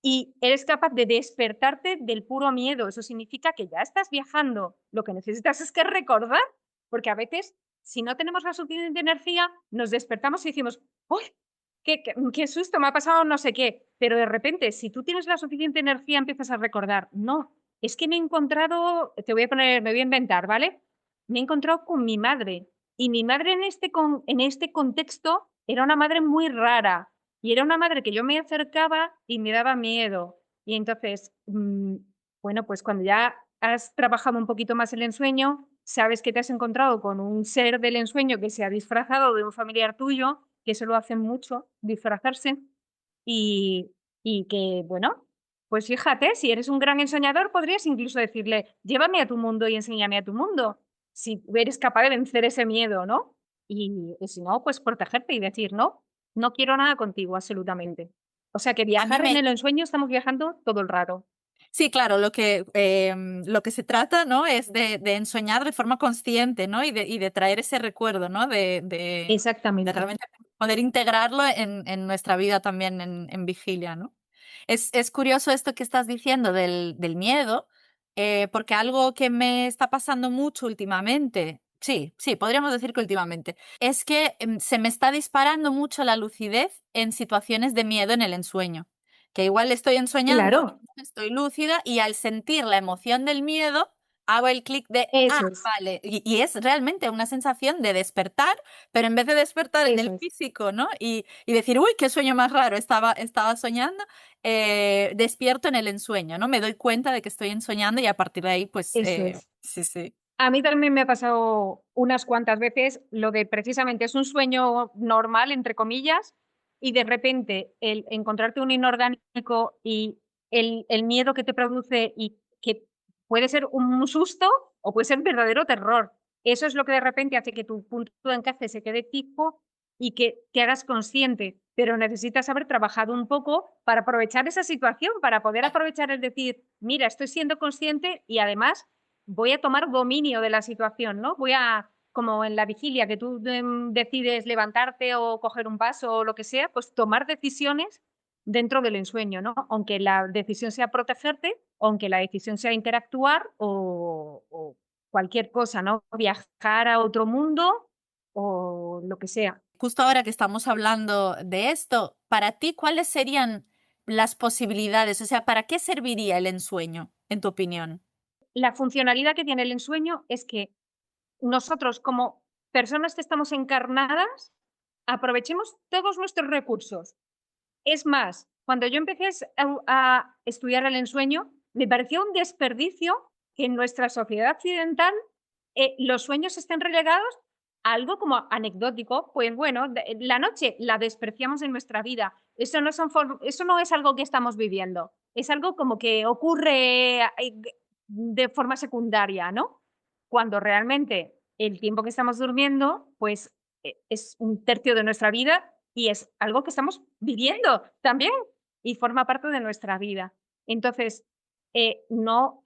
y eres capaz de despertarte del puro miedo. Eso significa que ya estás viajando. Lo que necesitas es que recordar, porque a veces, si no tenemos la suficiente energía, nos despertamos y decimos, ¡uy! Qué susto, me ha pasado no sé qué. Pero de repente, si tú tienes la suficiente energía, empiezas a recordar, no, es que me he encontrado, me voy a inventar, ¿vale? Me he encontrado con mi madre. Y mi madre en este contexto era una madre muy rara. Y era una madre que yo me acercaba y me daba miedo. Y entonces, bueno, pues cuando ya has trabajado un poquito más el ensueño, sabes que te has encontrado con un ser del ensueño que se ha disfrazado de un familiar tuyo, que eso lo hacen mucho, disfrazarse, y, y que, bueno, pues fíjate, si eres un gran ensoñador, podrías incluso decirle, llévame a tu mundo y enséñame a tu mundo, si eres capaz de vencer ese miedo, ¿no? Y si no, pues protegerte y decir, no, no quiero nada contigo, absolutamente. O sea que A mí viajar en me, el ensueño estamos viajando todo el rato. Sí, claro, lo que se trata, ¿no? Es de ensoñar de forma consciente, ¿no? Y de traer ese recuerdo, ¿no? De Exactamente. realmente poder integrarlo en nuestra vida también en vigilia, ¿no? Es curioso esto que estás diciendo del miedo, porque algo que me está pasando mucho últimamente, sí, podríamos decir que últimamente, es que se me está disparando mucho la lucidez en situaciones de miedo en el ensueño. Que igual estoy ensoñando, Claro, estoy lúcida y al sentir la emoción del miedo, hago el clic de, Eso es, vale, y es realmente una sensación de despertar, pero en vez de despertar en eso el es, físico, ¿no? Y decir, uy, qué sueño más raro, estaba soñando, despierto en el ensueño, ¿no? Me doy cuenta de que estoy ensoñando y a partir de ahí, pues, eso es. sí, sí. A mí también me ha pasado unas cuantas veces lo de precisamente es un sueño normal, entre comillas, y de repente el encontrarte un inorgánico y el miedo que te produce y que puede ser un susto o puede ser verdadero terror. Eso es lo que de repente hace que tu punto de encaje se quede fijo y que te hagas consciente, pero necesitas haber trabajado un poco para aprovechar esa situación, para poder aprovechar el decir, mira, estoy siendo consciente y además voy a tomar dominio de la situación, ¿no? Voy a, como en la vigilia, que tú decides levantarte o coger un vaso o lo que sea, pues tomar decisiones dentro del ensueño, ¿no? Aunque la decisión sea protegerte, aunque la decisión sea interactuar o cualquier cosa, ¿no? Viajar a otro mundo o lo que sea. Justo ahora que estamos hablando de esto, para ti, ¿cuáles serían las posibilidades? O sea, ¿para qué serviría el ensueño, en tu opinión? La funcionalidad que tiene el ensueño es que nosotros, como personas que estamos encarnadas, aprovechemos todos nuestros recursos. Es más, cuando yo empecé a estudiar el ensueño, me pareció un desperdicio que en nuestra sociedad occidental los sueños estén relegados a algo como anecdótico. Pues bueno, la noche la despreciamos en nuestra vida. Eso no es algo que estamos viviendo. Es algo como que ocurre de forma secundaria, ¿no? Cuando realmente el tiempo que estamos durmiendo, pues es un tercio de nuestra vida y es algo que estamos viviendo también y forma parte de nuestra vida. Entonces, no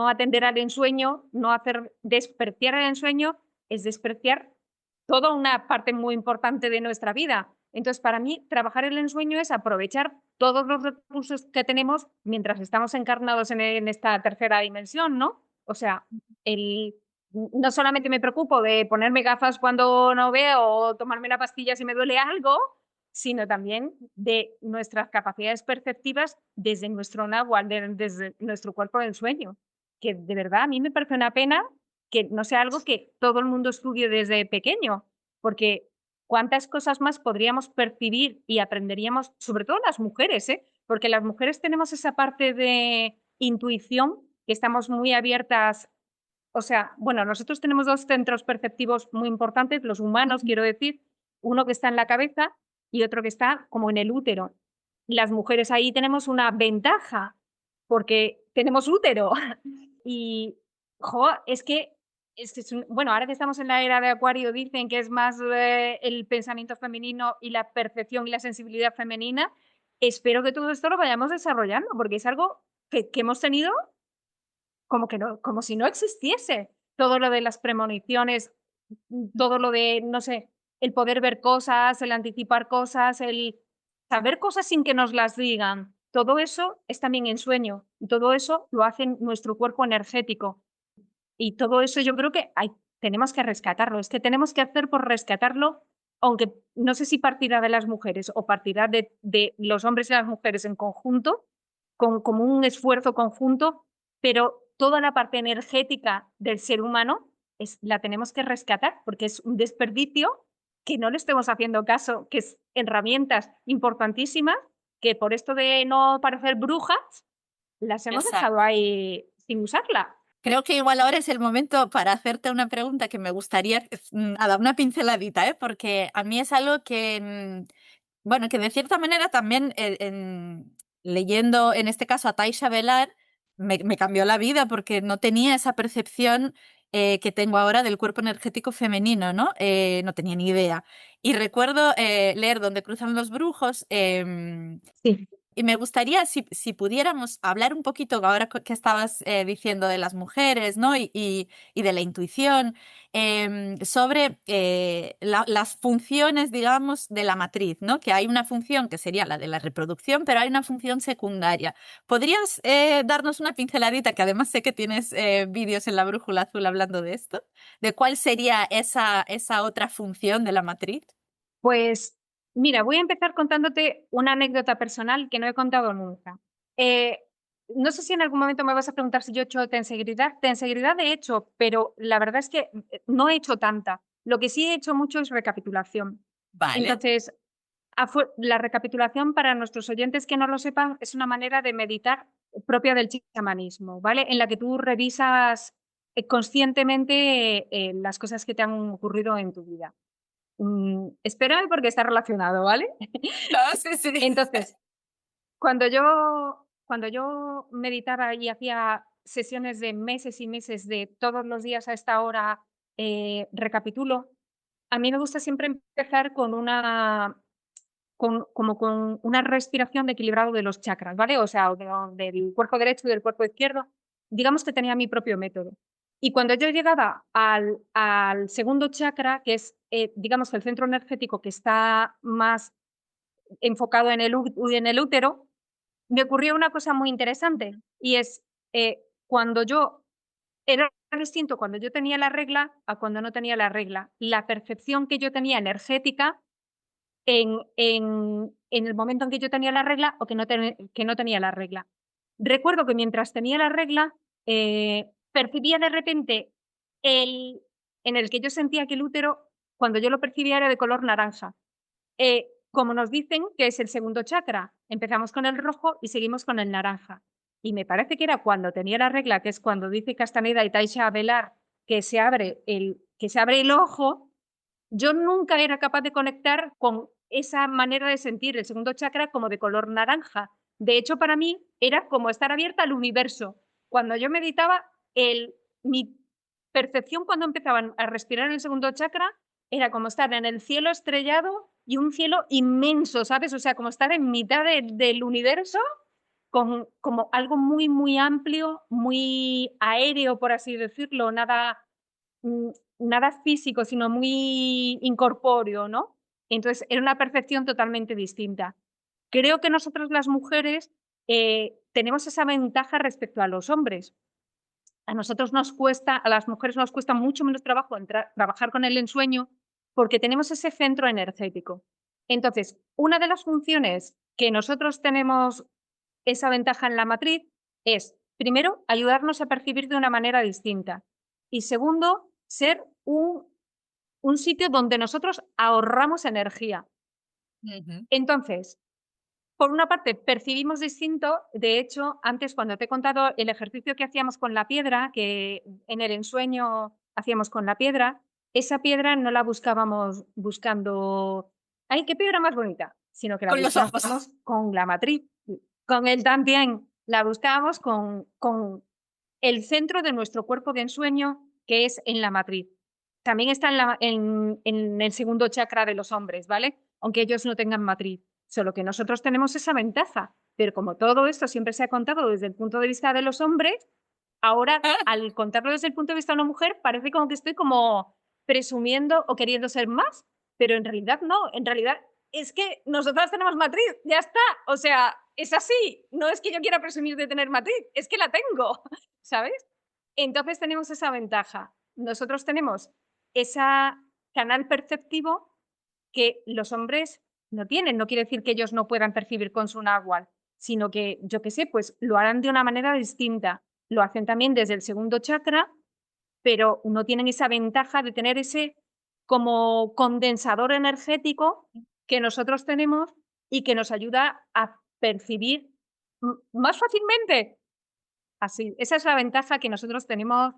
atender al ensueño, no hacer despreciar el ensueño, es despreciar toda una parte muy importante de nuestra vida. Entonces, para mí, trabajar el ensueño es aprovechar todos los recursos que tenemos mientras estamos encarnados en esta tercera dimensión, ¿no? O sea, el, no solamente me preocupo de ponerme gafas cuando no veo o tomarme la pastilla si me duele algo, sino también de nuestras capacidades perceptivas desde nuestro náhuatl, desde nuestro cuerpo del sueño. Que de verdad a mí me parece una pena que no sea algo que todo el mundo estudie desde pequeño, porque cuántas cosas más podríamos percibir y aprenderíamos, sobre todo las mujeres, ¿eh? Porque las mujeres tenemos esa parte de intuición que estamos muy abiertas. O sea, bueno, nosotros tenemos dos centros perceptivos muy importantes, los humanos, quiero decir, uno que está en la cabeza y otro que está como en el útero. Las mujeres ahí tenemos una ventaja porque tenemos útero. Y, jo, bueno, ahora que estamos en la era de Acuario, dicen que es más el pensamiento femenino y la percepción y la sensibilidad femenina. Espero que todo esto lo vayamos desarrollando porque es algo que hemos tenido como que no, como si no existiese. Todo lo de las premoniciones, todo lo de, no sé, el poder ver cosas, el anticipar cosas, el saber cosas sin que nos las digan. Todo eso es también ensueño y todo eso lo hace nuestro cuerpo energético. Y todo eso yo creo que tenemos que rescatarlo. Es que tenemos que hacer por rescatarlo, aunque no sé si partirá de las mujeres o partirá de los hombres y las mujeres en conjunto, como un esfuerzo conjunto, pero toda la parte energética del ser humano la tenemos que rescatar porque es un desperdicio que no le estemos haciendo caso, que es herramientas importantísimas que por esto de no parecer brujas, las hemos dejado Exacto. ahí sin usarla. Creo que igual ahora es el momento para hacerte una pregunta que me gustaría dar una pinceladita, ¿eh? Porque a mí es algo que, bueno, que de cierta manera también leyendo en este caso a Taisha Velar me cambió la vida porque no tenía esa percepción que tengo ahora del cuerpo energético femenino, ¿no? No tenía ni idea. Y recuerdo leer Donde cruzan los brujos. Sí. Y me gustaría, si pudiéramos hablar un poquito, ahora que estabas diciendo de las mujeres, ¿no? Y de la intuición, sobre las funciones, digamos, de la matriz, ¿no? Que hay una función que sería la de la reproducción, pero hay una función secundaria. ¿Podrías darnos una pinceladita, que además sé que tienes vídeos en la Brújula Azul hablando de esto, de cuál sería esa otra función de la matriz? Pues mira, voy a empezar contándote una anécdota personal que no he contado nunca. Eh, no sé si en algún momento me vas a preguntar si yo he hecho tensegridad. Tensegridad he hecho, pero la verdad es que no he hecho tanta. Lo que sí he hecho mucho es recapitulación. Vale. Entonces, la recapitulación, para nuestros oyentes que no lo sepan, es una manera de meditar propia del chamanismo, ¿vale? En la que tú revisas conscientemente las cosas que te han ocurrido en tu vida. Espérame porque está relacionado, ¿vale? No, sí, sí. Entonces, cuando yo meditaba y hacía sesiones de meses y meses de todos los días a esta hora, recapitulo, a mí me gusta siempre empezar con como con una respiración de equilibrado de los chakras, ¿vale? O sea, del cuerpo derecho y del cuerpo izquierdo. Digamos que tenía mi propio método. Y cuando yo llegaba al segundo chakra, que es, digamos, el centro energético que está más enfocado en el útero, me ocurrió una cosa muy interesante y es cuando yo era distinto cuando yo tenía la regla a cuando no tenía la regla. La percepción que yo tenía energética en el momento en que yo tenía la regla o que no tenía la regla. Recuerdo que mientras tenía la regla, percibía de repente el en el que yo sentía que el útero, cuando yo lo percibía, era de color naranja. Como nos dicen que es el segundo chakra, empezamos con el rojo y seguimos con el naranja. Y me parece que era cuando tenía la regla, que es cuando dice Castaneda y Taisha Abelar que se abre el ojo. Yo nunca era capaz de conectar con esa manera de sentir el segundo chakra como de color naranja. De hecho, para mí era como estar abierta al universo. Cuando yo meditaba, mi percepción cuando empezaban a respirar en el segundo chakra era como estar en el cielo estrellado y un cielo inmenso, ¿sabes? O sea, como estar en mitad del universo con como algo muy, muy amplio, muy aéreo, por así decirlo, mm, nada físico, sino muy incorpóreo, ¿no? Entonces, era una percepción totalmente distinta. Creo que nosotros las mujeres tenemos esa ventaja respecto a los hombres. A las mujeres nos cuesta mucho menos trabajo trabajar con el ensueño porque tenemos ese centro energético. Entonces, una de las funciones que nosotros tenemos esa ventaja en la matriz es, primero, ayudarnos a percibir de una manera distinta y segundo, ser un sitio donde nosotros ahorramos energía. Ujú. Entonces, por una parte, percibimos distinto. De hecho, antes, cuando te he contado el ejercicio que hacíamos con la piedra, que en el ensueño hacíamos con la piedra, esa piedra no la buscábamos buscando, ¡ay, qué piedra más bonita! Sino que la Con los ojos. buscábamos con la matriz, con el también. La buscábamos con el centro de nuestro cuerpo de ensueño, que es en la matriz. También está en el segundo chakra de los hombres, ¿vale? Aunque ellos no tengan matriz. Solo que nosotros tenemos esa ventaja. Pero como todo esto siempre se ha contado desde el punto de vista de los hombres, ahora al contarlo desde el punto de vista de una mujer, parece como que estoy como presumiendo o queriendo ser más. Pero en realidad no. En realidad es que nosotras tenemos matriz. Ya está. O sea, es así. No es que yo quiera presumir de tener matriz. Es que la tengo. ¿Sabes? Entonces tenemos esa ventaja. Nosotros tenemos ese canal perceptivo que los hombres no tienen. No quiere decir que ellos no puedan percibir con su náhuatl, sino que, yo qué sé, pues lo harán de una manera distinta. Lo hacen también desde el segundo chakra, pero no tienen esa ventaja de tener ese como condensador energético que nosotros tenemos y que nos ayuda a percibir más fácilmente. Así, esa es la ventaja que nosotros tenemos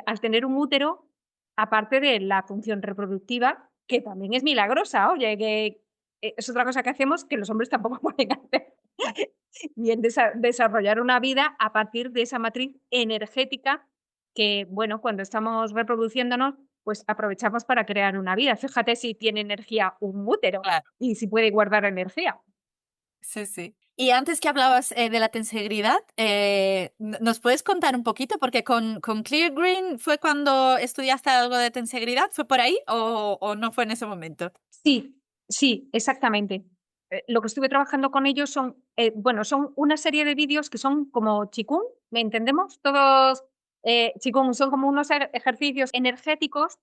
al tener un útero, aparte de la función reproductiva, que también es milagrosa, oye, que es otra cosa que hacemos que los hombres tampoco pueden hacer. Y en desarrollar una vida a partir de esa matriz energética que, bueno, cuando estamos reproduciéndonos, pues aprovechamos para crear una vida. Fíjate si tiene energía un útero Claro. y si puede guardar energía. Sí, sí. Y antes que hablabas de la tensegridad, ¿nos puedes contar un poquito? Porque con Clear Green fue cuando estudiaste algo de tensegridad, ¿fue por ahí o no fue en ese momento? Sí, sí, exactamente. Lo que estuve trabajando con ellos son, bueno, son una serie de vídeos que son como Qigong, ¿me entendemos? Todos Qigong son como unos ejercicios energéticos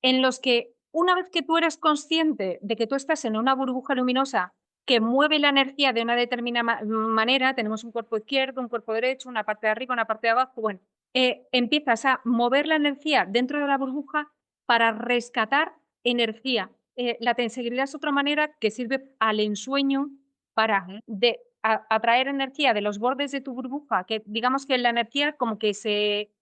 en los que una vez que tú eres consciente de que tú estás en una burbuja luminosa que mueve la energía de una determinada manera. Tenemos un cuerpo izquierdo, un cuerpo derecho, una parte de arriba, una parte de abajo. Bueno, empiezas a mover la energía dentro de la burbuja para rescatar energía. La tensegridad es otra manera que sirve al ensueño para atraer energía de los bordes de tu burbuja, que digamos que la energía como que se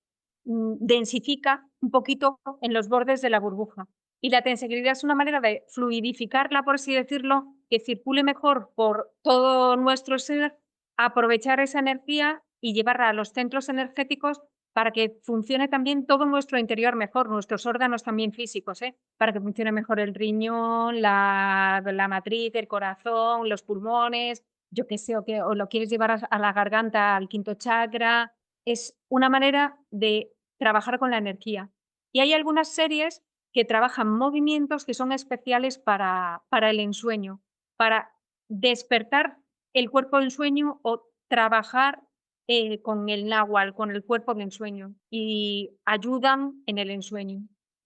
densifica un poquito en los bordes de la burbuja. Y la tensegridad es una manera de fluidificarla, por así decirlo, que circule mejor por todo nuestro ser, aprovechar esa energía y llevarla a los centros energéticos para que funcione también todo nuestro interior mejor, nuestros órganos también físicos, para que funcione mejor el riñón, la matriz, el corazón, los pulmones, yo qué sé, o lo quieres llevar a la garganta, al quinto chakra. Es una manera de trabajar con la energía. Y hay algunas series que trabajan movimientos que son especiales para el ensueño, para despertar el cuerpo del sueño o trabajar con el náhuatl, con el cuerpo del ensueño, y ayudan en el ensueño.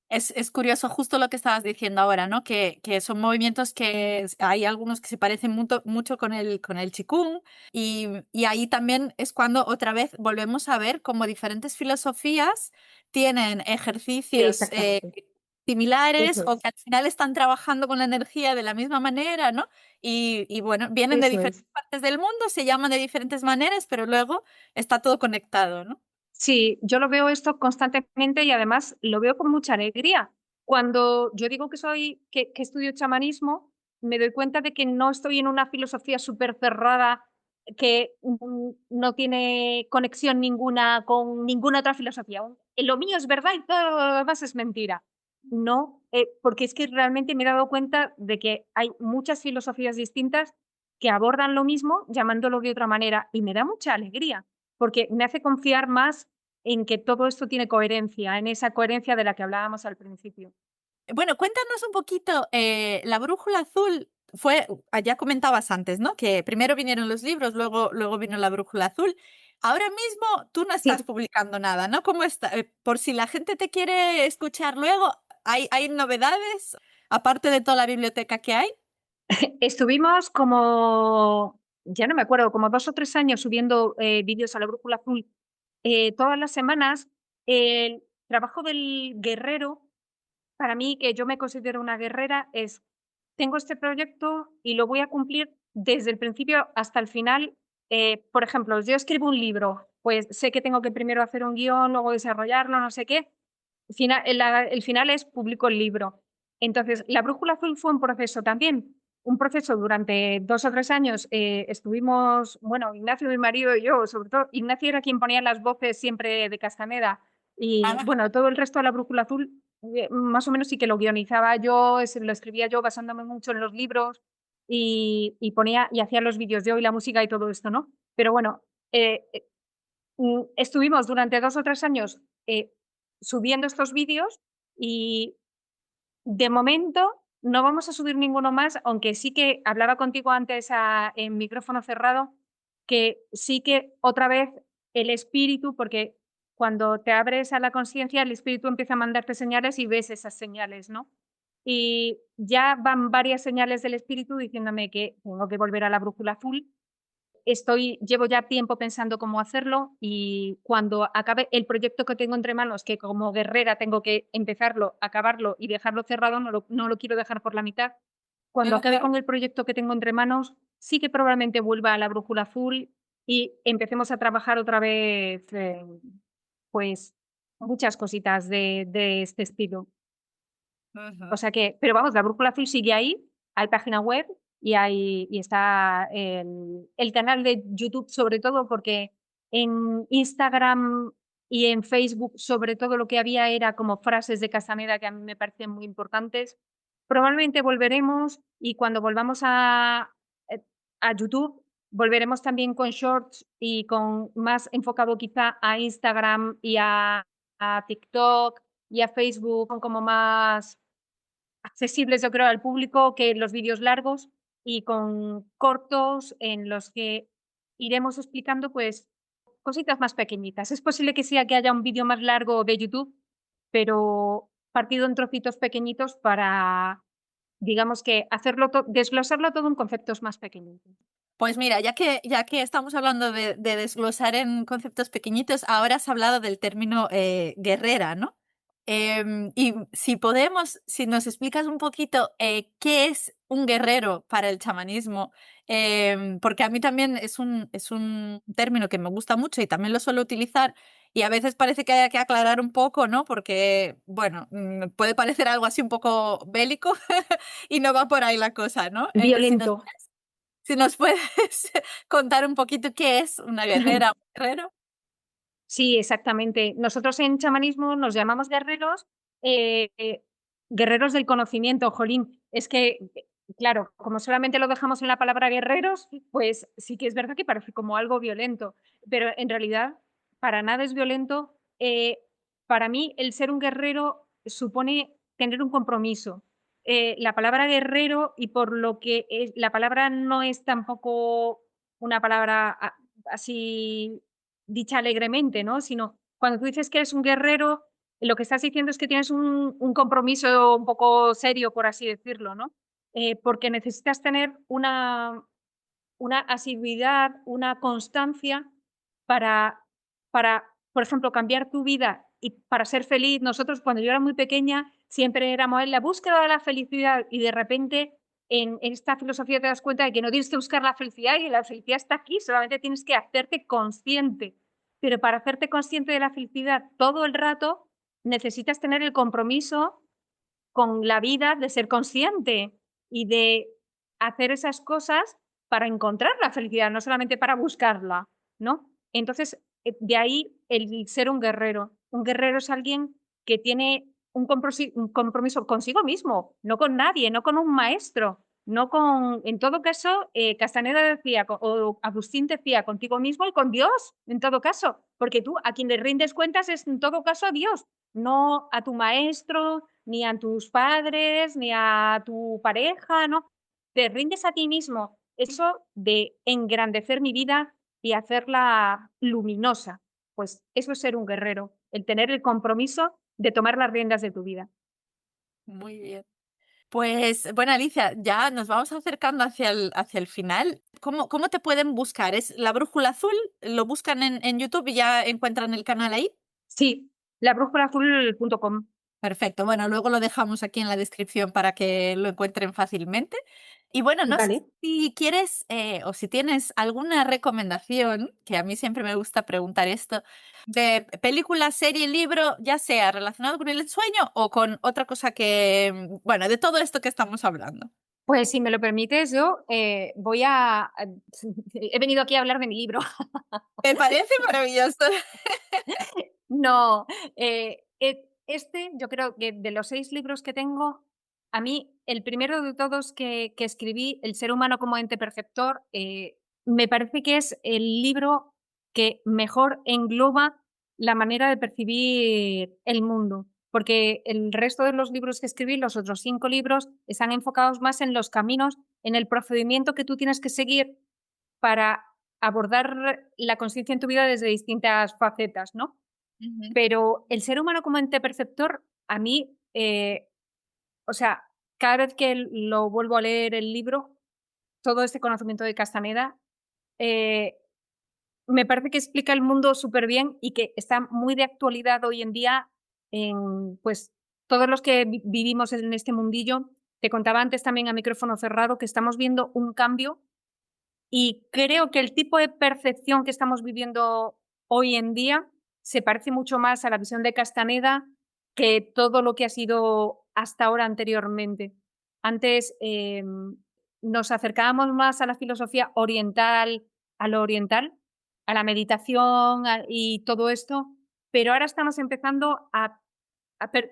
Es curioso justo lo que estabas diciendo ahora, ¿no? Que son movimientos que hay algunos que se parecen mucho con el Qigong y ahí también es cuando otra vez volvemos a ver cómo diferentes filosofías tienen ejercicios Exactamente. similares Eso o que es. al final están trabajando con la energía de la misma manera, ¿no? Y bueno, vienen de Eso diferentes es. partes del mundo, se llaman de diferentes maneras, pero luego está todo conectado, ¿no? Sí, yo lo veo esto constantemente y además lo veo con mucha alegría. Cuando yo digo que estudio chamanismo, me doy cuenta de que no estoy en una filosofía súper cerrada que no tiene conexión ninguna con ninguna otra filosofía. Lo mío es verdad y todo lo demás es mentira. No, porque es que realmente me he dado cuenta de que hay muchas filosofías distintas que abordan lo mismo llamándolo de otra manera y me da mucha alegría porque me hace confiar más en que todo esto tiene coherencia, en esa coherencia de la que hablábamos al principio. Bueno, cuéntanos un poquito, la brújula azul fue, ya comentabas antes, ¿no? Que primero vinieron los libros, luego vino la brújula azul. Ahora mismo tú no estás Sí, publicando nada, ¿no? ¿Cómo está? Por si la gente te quiere escuchar luego, ¿hay novedades aparte de toda la biblioteca que hay? estuvimos como, ya no me acuerdo, como 2 o 3 años subiendo vídeos a la Brújula Azul todas las semanas. El trabajo del guerrero, para mí, que yo me considero una guerrera, es, tengo este proyecto y lo voy a cumplir desde el principio hasta el final. Por ejemplo, yo escribo un libro, pues sé que tengo que primero hacer un guión, luego desarrollarlo, no sé qué. El final es publico el libro. Entonces, la Brújula Azul fue un proceso también, un proceso durante 2 o 3 años. Estuvimos, bueno, Ignacio, mi marido y yo, sobre todo, Ignacio era quien ponía las voces siempre de Castaneda y, Ah, bueno, todo el resto de la Brújula Azul, más o menos sí que lo guionizaba yo, lo escribía yo basándome mucho en los libros y ponía y hacía los vídeos yo y la música y todo esto, ¿no? Pero bueno, eh, estuvimos durante 2 o 3 años subiendo estos vídeos y de momento no vamos a subir ninguno más, aunque sí que hablaba contigo antes en micrófono cerrado, que sí que otra vez el espíritu, porque cuando te abres a la conciencia, el espíritu empieza a mandarte señales y ves esas señales, ¿no? Y ya van varias señales del espíritu diciéndome que tengo que volver a la brújula azul. Llevo ya tiempo pensando cómo hacerlo y cuando acabe el proyecto que tengo entre manos, que como guerrera tengo que empezarlo, acabarlo y dejarlo cerrado, no lo quiero dejar por la mitad. Cuando acabe ajá. con el proyecto que tengo entre manos, sí que probablemente vuelva a la brújula azul y empecemos a trabajar otra vez, pues, muchas cositas de este estilo. O Ujú. sea que, pero vamos, la brújula azul sigue ahí, hay página web y está el canal de YouTube, sobre todo porque en Instagram y en Facebook, sobre todo lo que había era como frases de Castaneda que a mí me parecen muy importantes. Probablemente volveremos y cuando volvamos a YouTube, volveremos también con shorts y con más enfocado quizá a Instagram y a TikTok y a Facebook, son como más accesibles, yo creo, al público que los vídeos largos y con cortos en los que iremos explicando, pues, cositas más pequeñitas. Es posible que sea que haya un vídeo más largo de YouTube, pero partido en trocitos pequeñitos para digamos que desglosarlo todo en conceptos más pequeñitos. Pues mira, ya que estamos hablando de desglosar en conceptos pequeñitos, ahora has hablado del término guerrera, ¿no? Y si nos explicas un poquito qué es un guerrero para el chamanismo, porque a mí también es un término que me gusta mucho y también lo suelo utilizar y a veces parece que hay que aclarar un poco, ¿no? Porque, bueno, puede parecer algo así un poco bélico y no va por ahí la cosa, ¿no? Violento. Si nos puedes contar un poquito qué es una guerrera o un guerrero. Sí, exactamente. Nosotros en chamanismo nos llamamos guerreros, guerreros del conocimiento, jolín. Es que, claro, como solamente lo dejamos en la palabra guerreros, pues sí que es verdad que parece como algo violento, pero en realidad para nada es violento. Para mí, el ser un guerrero supone tener un compromiso. La palabra guerrero, y por lo que la palabra no es tampoco una palabra así dicha alegremente, ¿no? Sino cuando tú dices que eres un guerrero, lo que estás diciendo es que tienes un compromiso un poco serio, por así decirlo, ¿no? Porque necesitas tener una asiduidad, una constancia para, por ejemplo, cambiar tu vida y para ser feliz. Nosotros, cuando yo era muy pequeña, siempre éramos en la búsqueda de la felicidad y de repente en esta filosofía te das cuenta de que no tienes que buscar la felicidad y la felicidad está aquí, solamente tienes que hacerte consciente. Pero para hacerte consciente de la felicidad todo el rato, necesitas tener el compromiso con la vida de ser consciente y de hacer esas cosas para encontrar la felicidad, no solamente para buscarla, ¿no? Entonces, de ahí el ser un guerrero. Un guerrero es alguien que tiene un compromiso consigo mismo, no con nadie, no con un maestro, no con, en todo caso, Castaneda decía, o Agustín decía, contigo mismo y con Dios, en todo caso, porque tú a quien le rindes cuentas es en todo caso a Dios, no a tu maestro, ni a tus padres, ni a tu pareja, ¿no? Te rindes a ti mismo. Eso de engrandecer mi vida y hacerla luminosa, pues eso es ser un guerrero, el tener el compromiso de tomar las riendas de tu vida. Muy bien. Pues bueno, Alicia, ya nos vamos acercando hacia el final. ¿Cómo te pueden buscar? ¿Es La Brújula Azul? ¿Lo buscan en YouTube y ya encuentran el canal ahí? Sí, labrújulaazul.com. Perfecto. Bueno, luego lo dejamos aquí en la descripción para que lo encuentren fácilmente. Y bueno, no sé Vale. si quieres o si tienes alguna recomendación, que a mí siempre me gusta preguntar esto, de película, serie, libro, ya sea relacionado con el sueño o con otra cosa bueno, de todo esto que estamos hablando. Pues si me lo permites, yo voy a... He venido aquí a hablar de mi libro. Me parece maravilloso. No, este, yo creo que de los 6 libros que tengo, a mí el primero de todos que escribí, El ser humano como ente perceptor, me parece que es el libro que mejor engloba la manera de percibir el mundo, porque el resto de los libros que escribí, los otros 5 libros, están enfocados más en los caminos, en el procedimiento que tú tienes que seguir para abordar la conciencia en tu vida desde distintas facetas, ¿no? Ujú. Pero el ser humano como ente perceptor, a mí, o sea, cada vez que lo vuelvo a leer el libro, todo este conocimiento de Castaneda, eh, me parece que explica el mundo súper bien y que está muy de actualidad hoy en día en, pues, todos los que vivimos en este mundillo. Te contaba antes también a micrófono cerrado que estamos viendo un cambio y creo que el tipo de percepción que estamos viviendo hoy en día se parece mucho más a la visión de Castaneda que todo lo que ha sido hasta ahora anteriormente. Antes nos acercábamos más a la filosofía oriental, a lo oriental, a la meditación y todo esto, pero ahora estamos empezando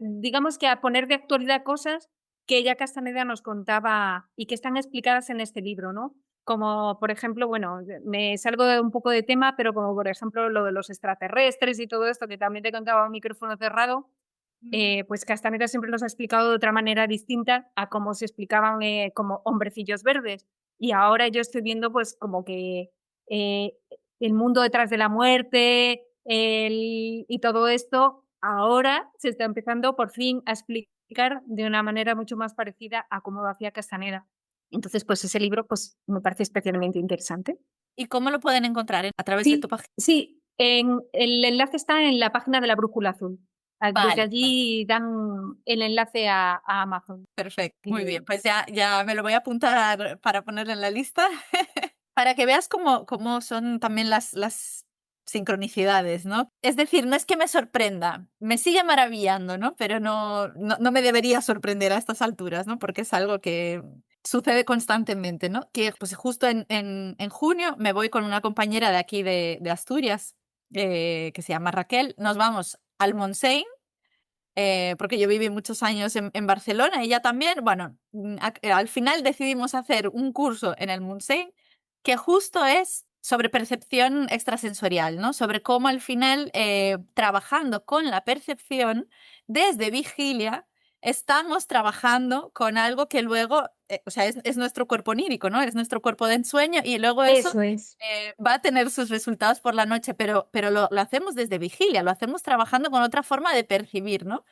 digamos que a poner de actualidad cosas que ya Castaneda nos contaba y que están explicadas en este libro, ¿no? Como, por ejemplo, bueno, me salgo un poco de tema, pero como, por ejemplo, lo de los extraterrestres y todo esto, que también te contaba a un micrófono cerrado, pues Castaneda siempre nos ha explicado de otra manera distinta a cómo se explicaban como hombrecillos verdes. Y ahora yo estoy viendo, pues, como que eh, el mundo detrás de la muerte y todo esto, ahora se está empezando por fin a explicar explicar de una manera mucho más parecida a cómo lo hacía Castaneda. Entonces, pues ese libro pues, me parece especialmente interesante. ¿Y cómo lo pueden encontrar? ¿A través de tu Sí, página? sí, el enlace está en la página de la Brújula Azul. Desde Vale, allí dan el enlace a Amazon. perfecto. Muy bien, pues ya me lo voy a apuntar para ponerlo en la lista, para que veas cómo son también las sincronicidades, ¿no? Es decir, no es que me sorprenda, me sigue maravillando, ¿no? Pero no me debería sorprender a estas alturas, ¿no? Porque es algo que sucede constantemente, ¿no? Que pues justo en junio me voy con una compañera de aquí de Asturias, que se llama Raquel, nos vamos al Montseny, porque yo viví muchos años en Barcelona, ella también. Bueno, al final decidimos hacer un curso en el Montseny que justo es sobre percepción extrasensorial, ¿no? Sobre cómo al final, trabajando con la percepción desde vigilia, estamos trabajando con algo que luego, o sea, es nuestro cuerpo onírico, ¿no? Es nuestro cuerpo de ensueño y luego eso Eso es. va a tener sus resultados por la noche, pero lo hacemos desde vigilia, lo hacemos trabajando con otra forma de percibir, ¿no?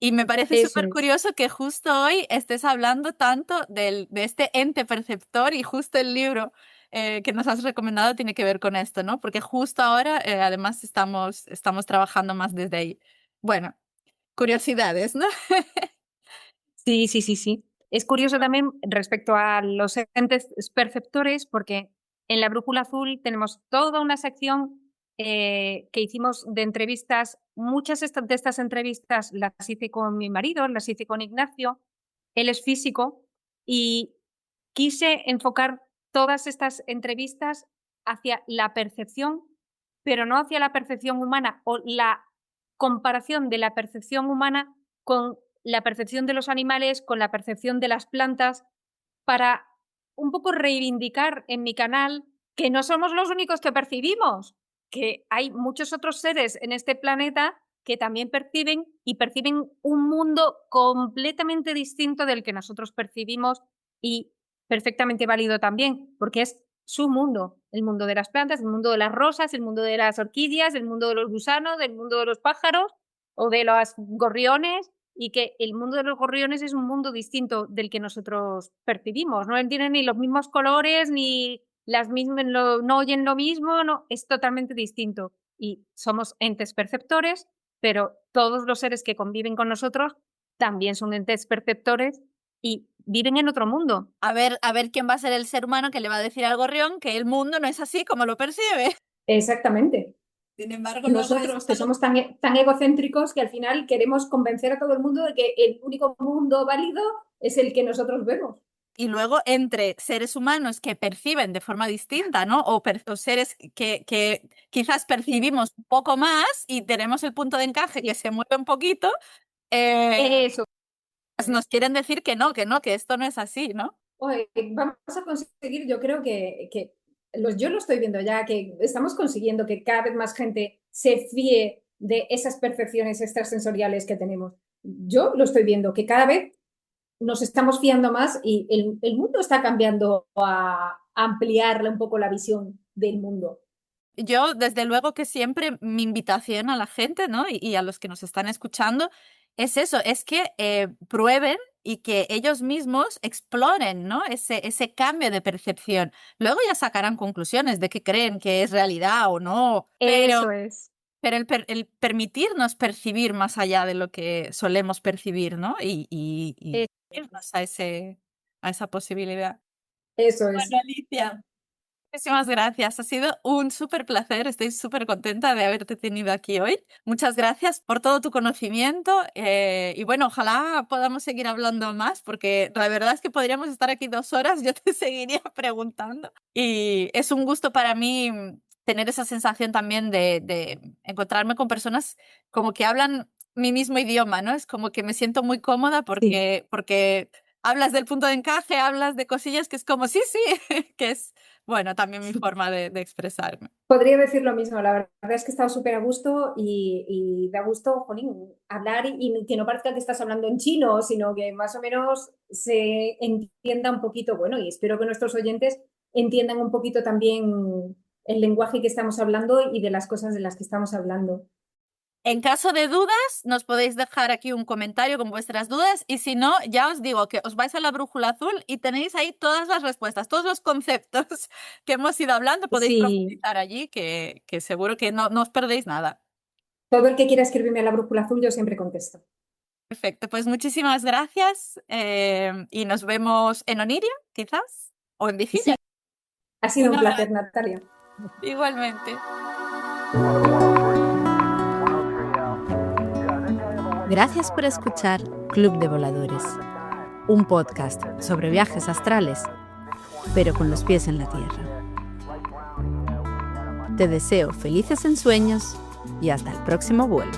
Y me parece Eso súper es. curioso que justo hoy estés hablando tanto de este ente perceptor y justo el libro que nos has recomendado tiene que ver con esto, ¿no? Porque justo ahora, además, estamos trabajando más desde ahí. Bueno, curiosidades, ¿no? Sí, sí, sí, sí. Es curioso también respecto a los entes perceptores, porque en la Brújula Azul tenemos toda una sección que hicimos de entrevistas. Muchas de estas entrevistas las hice con mi marido, las hice con Ignacio. Él es físico y quise enfocar todas estas entrevistas hacia la percepción, pero no hacia la percepción humana o la comparación de la percepción humana con la percepción de los animales, con la percepción de las plantas, para un poco reivindicar en mi canal que no somos los únicos que percibimos, que hay muchos otros seres en este planeta que también perciben y perciben un mundo completamente distinto del que nosotros percibimos y perfectamente válido también, porque es su mundo, el mundo de las plantas, el mundo de las rosas, el mundo de las orquídeas, el mundo de los gusanos, el mundo de los pájaros o de los gorriones, y que el mundo de los gorriones es un mundo distinto del que nosotros percibimos. No tienen ni los mismos colores, ni las mismas, no oyen lo mismo, no, es totalmente distinto. Y somos entes perceptores, pero todos los seres que conviven con nosotros también son entes perceptores y viven en otro mundo. A ver quién va a ser el ser humano que le va a decir al gorrión que el mundo no es así como lo percibe. Exactamente. Sin embargo, luego Nosotros que somos tan egocéntricos que al final queremos convencer a todo el mundo de que el único mundo válido es el que nosotros vemos. Y luego entre seres humanos que perciben de forma distinta, ¿no? O seres que quizás percibimos un poco más y tenemos el punto de encaje que se mueve un poquito, Eso. pues nos quieren decir que esto no es así, ¿no? Oye, vamos a conseguir, yo creo que yo lo estoy viendo ya, que estamos consiguiendo que cada vez más gente se fíe de esas percepciones extrasensoriales que tenemos. Yo lo estoy viendo, que cada vez nos estamos fiando más y el mundo está cambiando a ampliarle un poco la visión del mundo. Yo, desde luego que siempre mi invitación a la gente, ¿no? Y a los que nos están escuchando es eso, es que prueben y que ellos mismos exploren, ¿no? Ese cambio de percepción. Luego ya sacarán conclusiones de qué creen que es realidad o no, Eso es. pero el permitirnos percibir más allá de lo que solemos percibir, ¿no? Y irnos a esa posibilidad. Eso es. Bueno, Alicia, muchísimas gracias. Ha sido un súper placer. Estoy súper contenta de haberte tenido aquí hoy. Muchas gracias por todo tu conocimiento. Y bueno, ojalá podamos seguir hablando más, porque la verdad es que podríamos estar aquí 2 horas. Yo te seguiría preguntando. Y es un gusto para mí tener esa sensación también de encontrarme con personas como que hablan mi mismo idioma, ¿no? Es como que me siento muy cómoda Sí. porque hablas del punto de encaje, hablas de cosillas que es como, sí, sí, que es, bueno, también mi forma de expresarme. Podría decir lo mismo, la verdad es que he estado súper a gusto y da gusto, jolín, hablar y que no parezca que estás hablando en chino, sino que más o menos se entienda un poquito, bueno, y espero que nuestros oyentes entiendan un poquito también el lenguaje que estamos hablando y de las cosas de las que estamos hablando. En caso de dudas, nos podéis dejar aquí un comentario con vuestras dudas y si no, ya os digo que os vais a la Brújula Azul y tenéis ahí todas las respuestas, todos los conceptos que hemos ido hablando, podéis Sí, profundizar allí que seguro que no os perdéis nada. Todo el que quiera escribirme a la Brújula Azul, yo siempre contesto. Perfecto, pues muchísimas gracias y nos vemos en Oniria, quizás, o en Vigilia. Ha sido un Una- placer, Natalia. Igualmente. Gracias por escuchar Club de Voladores, un podcast sobre viajes astrales, pero con los pies en la tierra. Te deseo felices ensueños y hasta el próximo vuelo.